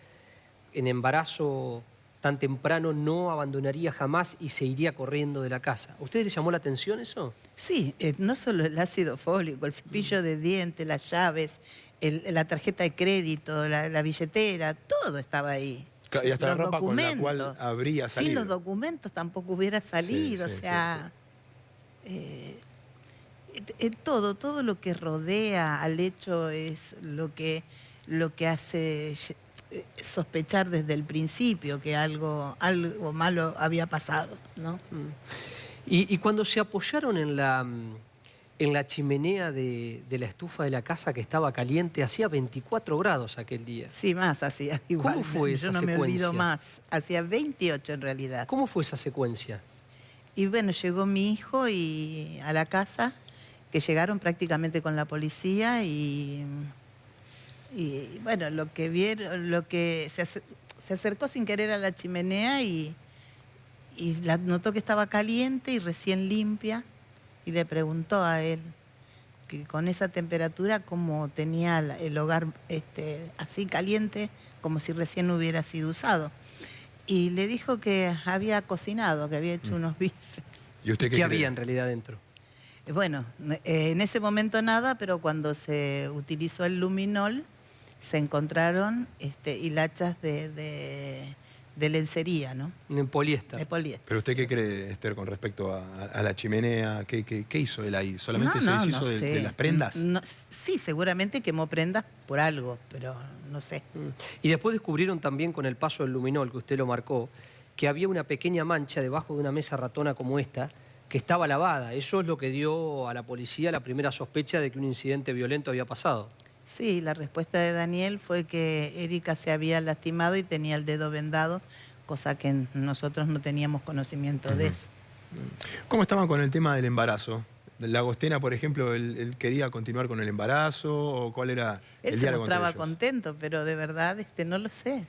en embarazo tan temprano no abandonaría jamás y se iría corriendo de la casa. ¿A usted le llamó la atención eso? Sí, no solo el ácido fólico, el cepillo de dientes, las llaves, la tarjeta de crédito, la billetera, todo estaba ahí. Y hasta la ropa con la cual habría salido. Sí, los documentos tampoco hubiera salido, o sea... todo lo que rodea al hecho es lo que hace sospechar desde el principio que algo malo había pasado, ¿no? Y cuando se apoyaron en la chimenea de la estufa de la casa que estaba caliente, hacía 24 grados aquel día. Sí, más hacía igual. ¿Cómo fue esa secuencia? Yo no me olvido más. Hacía 28 en realidad. ¿Cómo fue esa secuencia? Y bueno, llegó mi hijo a la casa, que llegaron prácticamente con la policía y bueno, lo que vieron, se acercó sin querer a la chimenea y notó que estaba caliente y recién limpia y le preguntó a él que con esa temperatura cómo tenía el hogar así caliente, como si recién hubiera sido usado. Y le dijo que había cocinado, que había hecho unos bifes. ¿Y usted qué había en realidad dentro? Bueno, en ese momento nada, pero cuando se utilizó el luminol, se encontraron hilachas de lencería, ¿no? En poliéster. De poliéster. ¿Pero usted qué cree, Esther, con respecto a la chimenea? ¿Qué hizo él ahí? ¿Solamente se deshizo de las prendas? Sí, seguramente quemó prendas por algo, pero no sé. Y después descubrieron también con el paso del luminol, que usted lo marcó, que había una pequeña mancha debajo de una mesa ratona como esta, que estaba lavada. Eso es lo que dio a la policía la primera sospecha de que un incidente violento había pasado. Sí, la respuesta de Daniel fue que Erika se había lastimado y tenía el dedo vendado, cosa que nosotros no teníamos conocimiento de eso. ¿Cómo estaban con el tema del embarazo? La Agostena, por ejemplo, ¿él quería continuar con el embarazo o cuál era el diálogo entre ellos? Él se mostraba contento, pero de verdad no lo sé.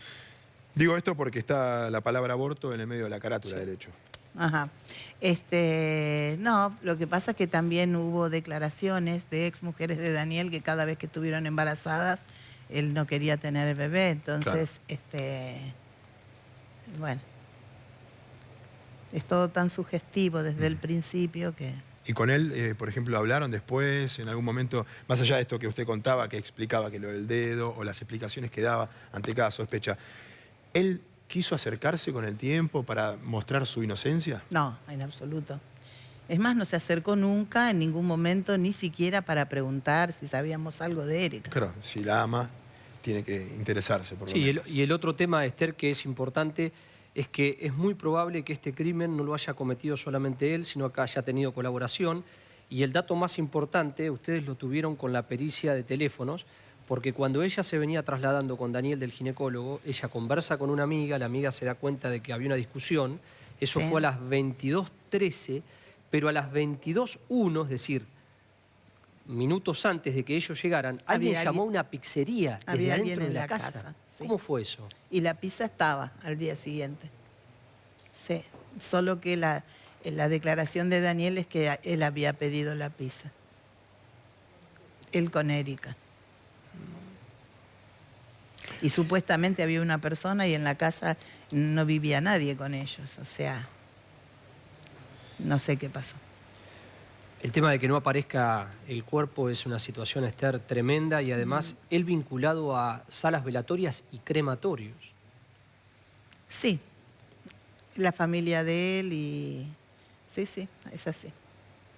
Digo esto porque está la palabra aborto en el medio de la carátula del hecho. Ajá. No, lo que pasa es que también hubo declaraciones de exmujeres de Daniel que cada vez que estuvieron embarazadas, él no quería tener el bebé. Entonces, bueno, es todo tan sugestivo desde el principio que... ¿Y con él, por ejemplo, hablaron después, en algún momento, más allá de esto que usted contaba, que explicaba que lo del dedo o las explicaciones que daba ante cada sospecha, él quiso acercarse con el tiempo para mostrar su inocencia? No, en absoluto. Es más, no se acercó nunca, en ningún momento, ni siquiera para preguntar si sabíamos algo de Erika. Claro, si la ama, tiene que interesarse por lo menos. Sí, y el otro tema, Esther, que es importante, es que es muy probable que este crimen no lo haya cometido solamente él, sino que haya tenido colaboración. Y el dato más importante, ustedes lo tuvieron con la pericia de teléfonos, porque cuando ella se venía trasladando con Daniel del ginecólogo, ella conversa con una amiga, la amiga se da cuenta de que había una discusión, eso fue a las 22:13, pero a las 22:01, es decir, minutos antes de que ellos llegaran, alguien llamó a una pizzería desde adentro de la casa. Sí. ¿Cómo fue eso? Y la pizza estaba al día siguiente. Sí, solo que la declaración de Daniel es que él había pedido la pizza. Él con Erika. Y supuestamente había una persona y en la casa no vivía nadie con ellos. O sea, no sé qué pasó. El tema de que no aparezca el cuerpo es una situación, Esther, tremenda y además él vinculado a salas velatorias y crematorios. Sí, la familia de él y... Sí, es así.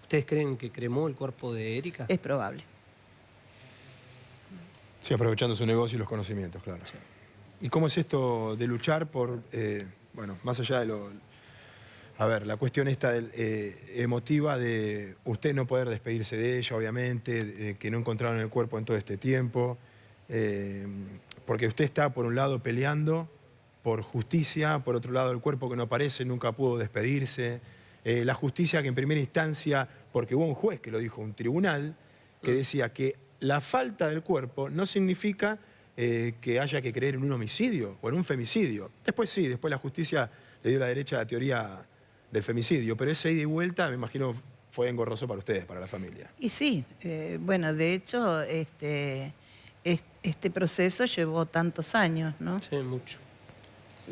¿Ustedes creen que cremó el cuerpo de Erika? Es probable. Sí, aprovechando su negocio y los conocimientos, claro. Sí. ¿Y cómo es esto de luchar por, bueno, más allá de lo... A ver, la cuestión esta emotiva de usted no poder despedirse de ella, obviamente, que no encontraron el cuerpo en todo este tiempo, porque usted está, por un lado, peleando por justicia, por otro lado, el cuerpo que no aparece nunca pudo despedirse, la justicia que en primera instancia, porque hubo un juez que lo dijo, un tribunal, que decía que la falta del cuerpo no significa que haya que creer en un homicidio o en un femicidio. Después sí, después la justicia le dio la derecha a la teoría del femicidio, pero ese ida y vuelta, me imagino, fue engorroso para ustedes, para la familia. Y sí, bueno, de hecho, este proceso llevó tantos años, ¿no? Sí, mucho.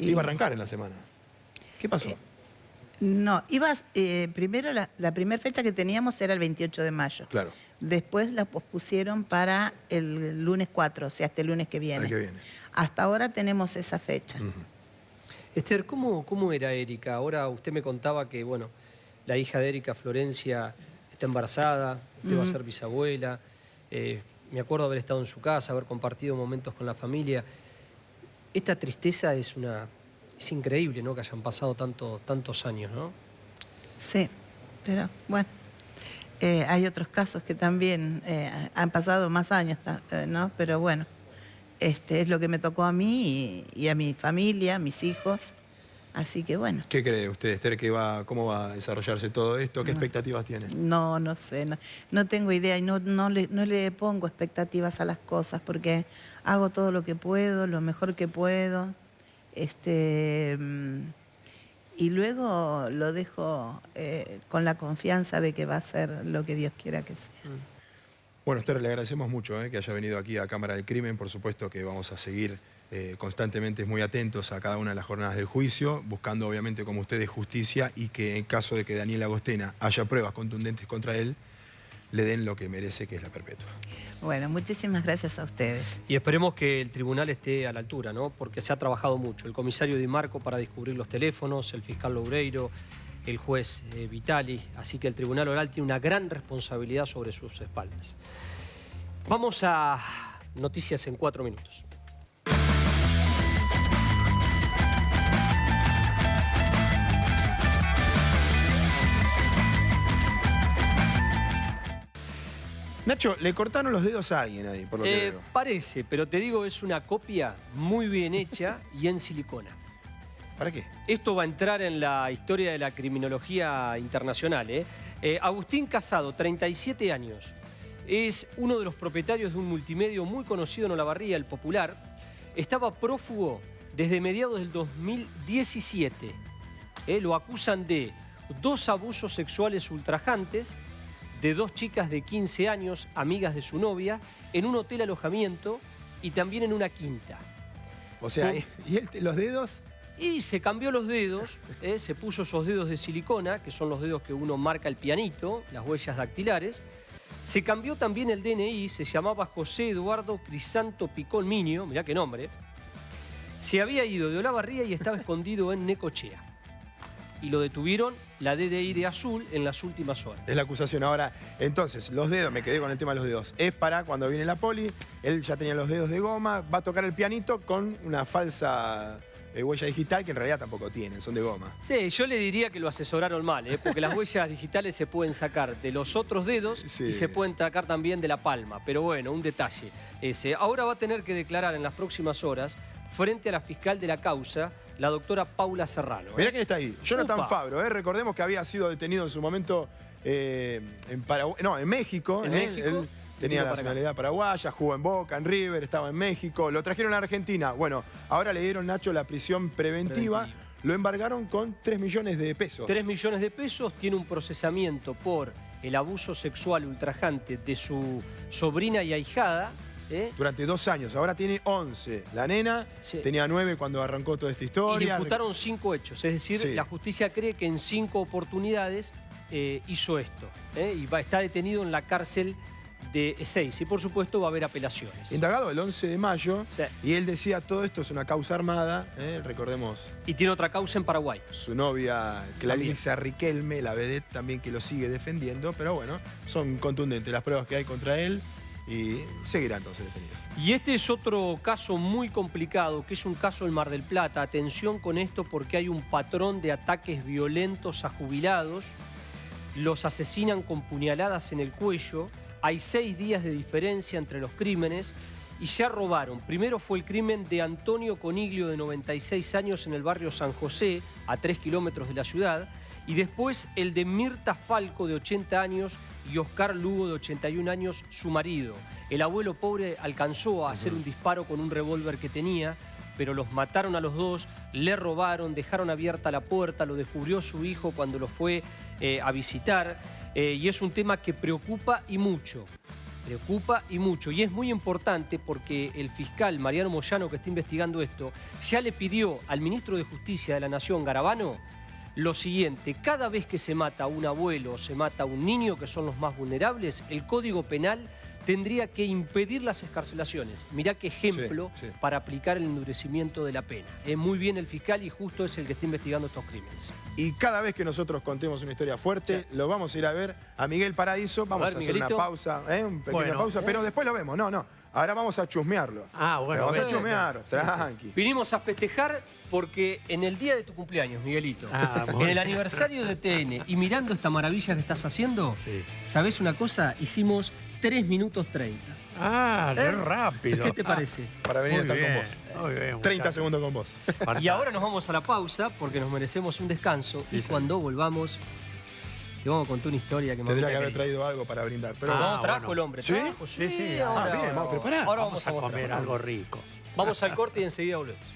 Iba a arrancar en la semana. ¿Qué pasó? No, primero la primera fecha que teníamos era el 28 de mayo. Claro. Después la pospusieron para el lunes 4, o sea, hasta el lunes que viene. Hasta ahora tenemos esa fecha. Esther, ¿cómo era Erika? Ahora usted me contaba que, bueno, la hija de Erika, Florencia, está embarazada, usted va a ser bisabuela. Me acuerdo haber estado en su casa, haber compartido momentos con la familia. Esta tristeza es increíble, ¿no? Que hayan pasado tantos años, ¿no? Sí, pero bueno, hay otros casos que también han pasado más años, ¿no? Pero bueno, es lo que me tocó a mí y a mi familia, a mis hijos. Así que bueno. ¿Qué cree usted, Esther, cómo va a desarrollarse todo esto? ¿Qué expectativas tiene? No sé, no tengo idea y no le pongo expectativas a las cosas porque hago todo lo que puedo, lo mejor que puedo. Y luego lo dejo con la confianza de que va a ser lo que Dios quiera que sea. Bueno, Esther, le agradecemos mucho que haya venido aquí a Cámara del Crimen. Por supuesto que vamos a seguir constantemente muy atentos a cada una de las jornadas del juicio, buscando obviamente como ustedes justicia y que en caso de que Daniel Agostena haya pruebas contundentes contra él, le den lo que merece, que es la perpetua. Bueno, muchísimas gracias a ustedes. Y esperemos que el tribunal esté a la altura, ¿no? Porque se ha trabajado mucho. El comisario Di Marco para descubrir los teléfonos, el fiscal Loureiro, el juez Vitali. Así que el tribunal oral tiene una gran responsabilidad sobre sus espaldas. Vamos a noticias en 4 minutos. Nacho, le cortaron los dedos a alguien ahí, por lo que veo. Parece, pero te digo, es una copia muy bien hecha y en silicona. ¿Para qué? Esto va a entrar en la historia de la criminología internacional. Agustín Casado, 37 años. Es uno de los propietarios de un multimedio muy conocido en Olavarría, El Popular. Estaba prófugo desde mediados del 2017. Lo acusan de 2 abusos sexuales ultrajantes de 2 chicas de 15 años, amigas de su novia, en un hotel alojamiento y también en una quinta. O sea, ¿y los dedos? Y se cambió los dedos, se puso esos dedos de silicona, que son los dedos que uno marca el pianito, las huellas dactilares. Se cambió también el DNI, se llamaba José Eduardo Crisanto Picón Minio, mirá qué nombre. Se había ido de Olavarría y estaba escondido en Necochea. Y lo detuvieron la DDI de Azul en las últimas horas. Es la acusación. Ahora, entonces, los dedos, me quedé con el tema de los dedos. Es para cuando viene la poli, él ya tenía los dedos de goma, va a tocar el pianito con una falsa huella digital que en realidad tampoco tienen, son de goma. Sí, yo le diría que lo asesoraron mal, porque las huellas digitales se pueden sacar de los otros dedos y se pueden sacar también de la palma. Pero bueno, un detalle ese. Ahora va a tener que declarar en las próximas horas frente a la fiscal de la causa, la doctora Paula Serrano. Mirá quién está ahí, Jonathan Fabro. Recordemos que había sido detenido en su momento en México. ¿En México? Él tenía la nacionalidad paraguaya, jugó en Boca, en River, estaba en México. Lo trajeron a Argentina. Bueno, ahora le dieron, Nacho, la prisión preventiva. Lo embargaron con 3 millones de pesos. 3 millones de pesos, tiene un procesamiento por el abuso sexual ultrajante de su sobrina y ahijada. Durante 2 años, ahora tiene 11. La nena tenía 9 cuando arrancó toda esta historia. Y le imputaron 5 hechos, es decir, la justicia cree que en 5 oportunidades hizo esto. Y está detenido en la cárcel de Ezeiza y por supuesto va a haber apelaciones. Indagado el 11 de mayo y él decía todo esto es una causa armada, recordemos. Y tiene otra causa en Paraguay. Su novia Clarisa Riquelme, la vedette también que lo sigue defendiendo, pero bueno, son contundentes las pruebas que hay contra él. Y seguirá entonces detenido. Y este es otro caso muy complicado, que es un caso en Mar del Plata. Atención con esto porque hay un patrón de ataques violentos a jubilados. Los asesinan con puñaladas en el cuello. Hay 6 días de diferencia entre los crímenes y ya robaron. Primero fue el crimen de Antonio Coniglio, de 96 años, en el barrio San José, a 3 kilómetros de la ciudad. Y después el de Mirta Falco, de 80 años, y Oscar Lugo, de 81 años, su marido. El abuelo pobre alcanzó a hacer un disparo con un revólver que tenía, pero los mataron a los dos, le robaron, dejaron abierta la puerta, lo descubrió su hijo cuando lo fue a visitar. Y es un tema que preocupa y mucho. Y es muy importante porque el fiscal Mariano Moyano, que está investigando esto, ya le pidió al ministro de Justicia de la Nación, Garabano, lo siguiente: cada vez que se mata a un abuelo o se mata a un niño, que son los más vulnerables, el Código Penal tendría que impedir las excarcelaciones. Mirá qué ejemplo para aplicar el endurecimiento de la pena. Muy bien el fiscal y justo es el que está investigando estos crímenes. Y cada vez que nosotros contemos una historia fuerte, lo vamos a ir a ver a Miguel Paradiso. Vamos a hacer una pausa, una pequeña pausa, pero después lo vemos. No. Ahora vamos a chusmearlo. Vamos a chusmear, tranqui. Vinimos a festejar porque en el día de tu cumpleaños, Miguelito, en el aniversario de TN y mirando esta maravilla que estás haciendo, ¿sabés una cosa? Hicimos 3 minutos 30. ¡Qué rápido! ¿Qué te parece? Para venir a estar con vos. Muy bien, 30 segundos con vos. Y ahora nos vamos a la pausa porque nos merecemos un descanso y cuando volvamos te vamos a contar una historia que me tendría que haber traído algo para brindar. Pero trajo el hombre. ¿Sí? Sí. Bien, vamos a preparar. Ahora vamos a comer algo rico. Vamos al corte y enseguida volvemos.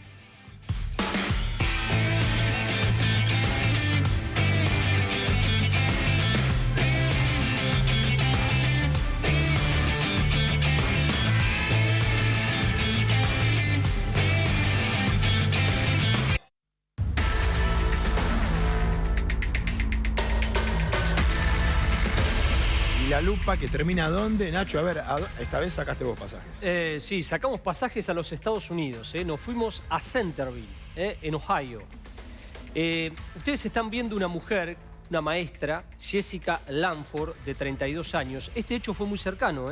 La lupa que termina ¿dónde, Nacho? A ver, esta vez sacaste vos pasajes. Sí, sacamos pasajes a los Estados Unidos. Nos fuimos a Centerville, en Ohio. Ustedes están viendo una mujer, una maestra, Jessica Langford, de 32 años. Este hecho fue muy cercano,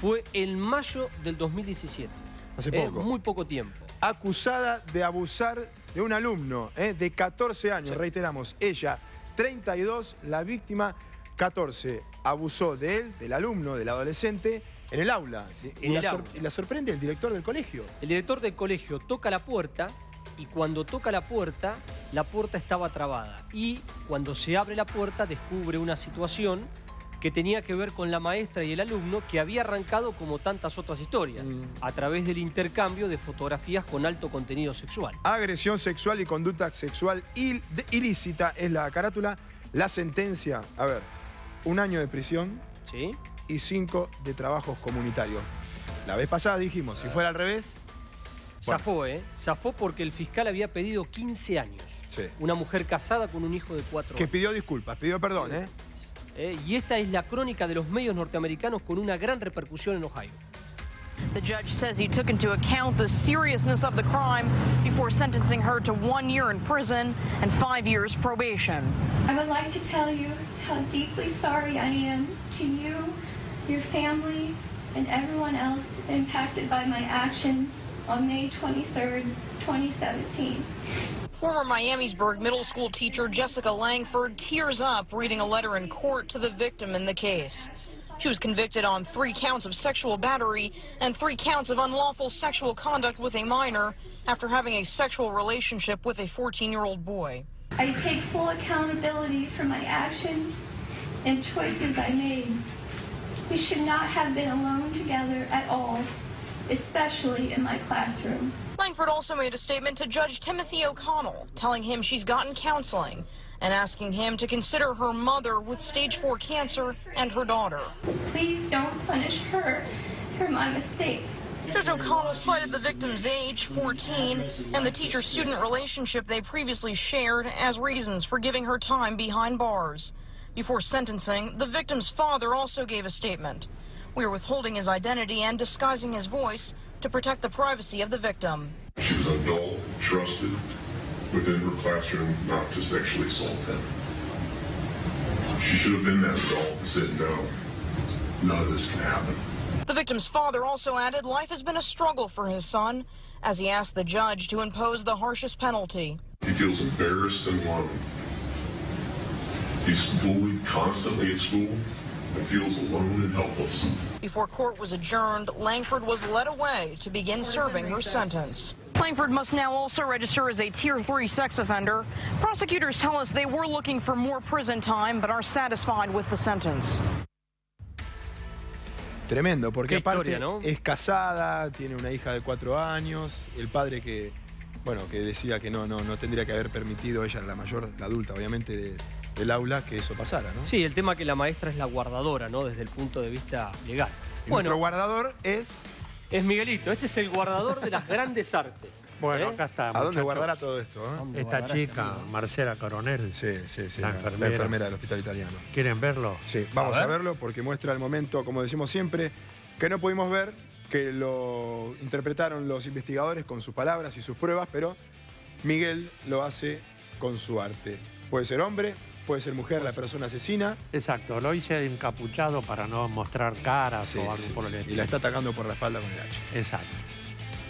Fue en mayo del 2017. Hace poco. Muy poco tiempo. Acusada de abusar de un alumno de 14 años. Reiteramos, ella, 32, la víctima, 14. Abusó de él, del alumno, del adolescente, en el aula. Y la sorprende el director del colegio. El director del colegio toca la puerta y cuando toca la puerta estaba trabada. Y cuando se abre la puerta descubre una situación que tenía que ver con la maestra y el alumno que había arrancado como tantas otras historias, a través del intercambio de fotografías con alto contenido sexual. Agresión sexual y conducta sexual ilícita es la carátula. La sentencia, a ver, 1 año de prisión y 5 de trabajos comunitarios. La vez pasada dijimos, si fuera al revés... Zafó, Zafó porque el fiscal había pedido 15 años. Una mujer casada con un hijo de 4 años. Que pidió disculpas, pidió perdón, Y esta es la crónica de los medios norteamericanos con una gran repercusión en Ohio. The judge says he took into account the seriousness of the crime before sentencing her to 1 year in prison and 5 years probation. I would like to tell you how deeply sorry I am to you, your family, and everyone else impacted by my actions on May 23rd, 2017. Former Miamisburg middle school teacher Jessica Langford tears up reading a letter in court to the victim in the case. She was convicted on 3 counts of sexual battery and 3 counts of unlawful sexual conduct with a minor after having a sexual relationship with a 14-year-old boy. I take full accountability for my actions and choices I made. We should not have been alone together at all, especially in my classroom. Langford also made a statement to Judge Timothy O'Connell, telling him she's gotten counseling and asking him to consider her mother with stage 4 cancer and her daughter. Please don't punish her for my mistakes. Judge O'Connell cited the victim's age, 14, and the teacher-student relationship they previously shared as reasons for giving her time behind bars. Before sentencing, the victim's father also gave a statement. We are withholding his identity and disguising his voice to protect the privacy of the victim. She was an adult, trusted within her classroom not to sexually assault him. She should have been that adult and said, no, none of this can happen. The victim's father also added life has been a struggle for his son as he asked the judge to impose the harshest penalty. He feels embarrassed and alone. He's bullied constantly at school and feels alone and helpless. Before court was adjourned, Langford was led away to begin serving her sentence. Langford must now also register as a Tier 3 sex offender. Prosecutors tell us they were looking for more prison time, but are satisfied with the sentence. Tremendo, porque aparte historia, ¿no? Es casada, tiene una hija de 4 años, el padre que decía que no tendría que haber permitido, ella la mayor, la adulta obviamente, del aula, que eso pasara, ¿no? Sí, el tema que la maestra es la guardadora, ¿no? Desde el punto de vista legal. Y nuestro guardador es Miguelito, este es el guardador de las grandes artes. Bueno, acá está. ¿A dónde guardará todo esto? Esta chica, Marcela Coronel. Sí, la enfermera del hospital italiano. ¿Quieren verlo? Sí, vamos a verlo porque muestra el momento, como decimos siempre, que no pudimos ver, que lo interpretaron los investigadores con sus palabras y sus pruebas, pero Miguel lo hace con su arte. Puede ser hombre, puede ser mujer, la persona asesina. Exacto, lo hice encapuchado para no mostrar caras o algo por el estilo. Y la está atacando por la espalda con el hacha. Exacto.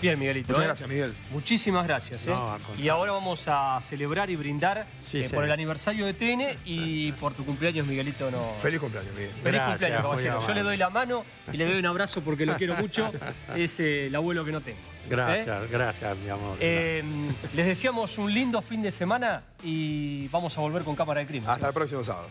Bien, Miguelito. Muchas gracias, Miguel. Muchísimas gracias. No, y ahora vamos a celebrar y brindar por el aniversario de TN y por tu cumpleaños, Miguelito. Feliz cumpleaños, Miguel. Feliz cumpleaños, caballero. Yo le doy la mano y le doy un abrazo porque lo quiero mucho. Es el abuelo que no tengo. Gracias, gracias, mi amor. Les deseamos un lindo fin de semana y vamos a volver con Cámara de Crimen. Hasta el próximo sábado.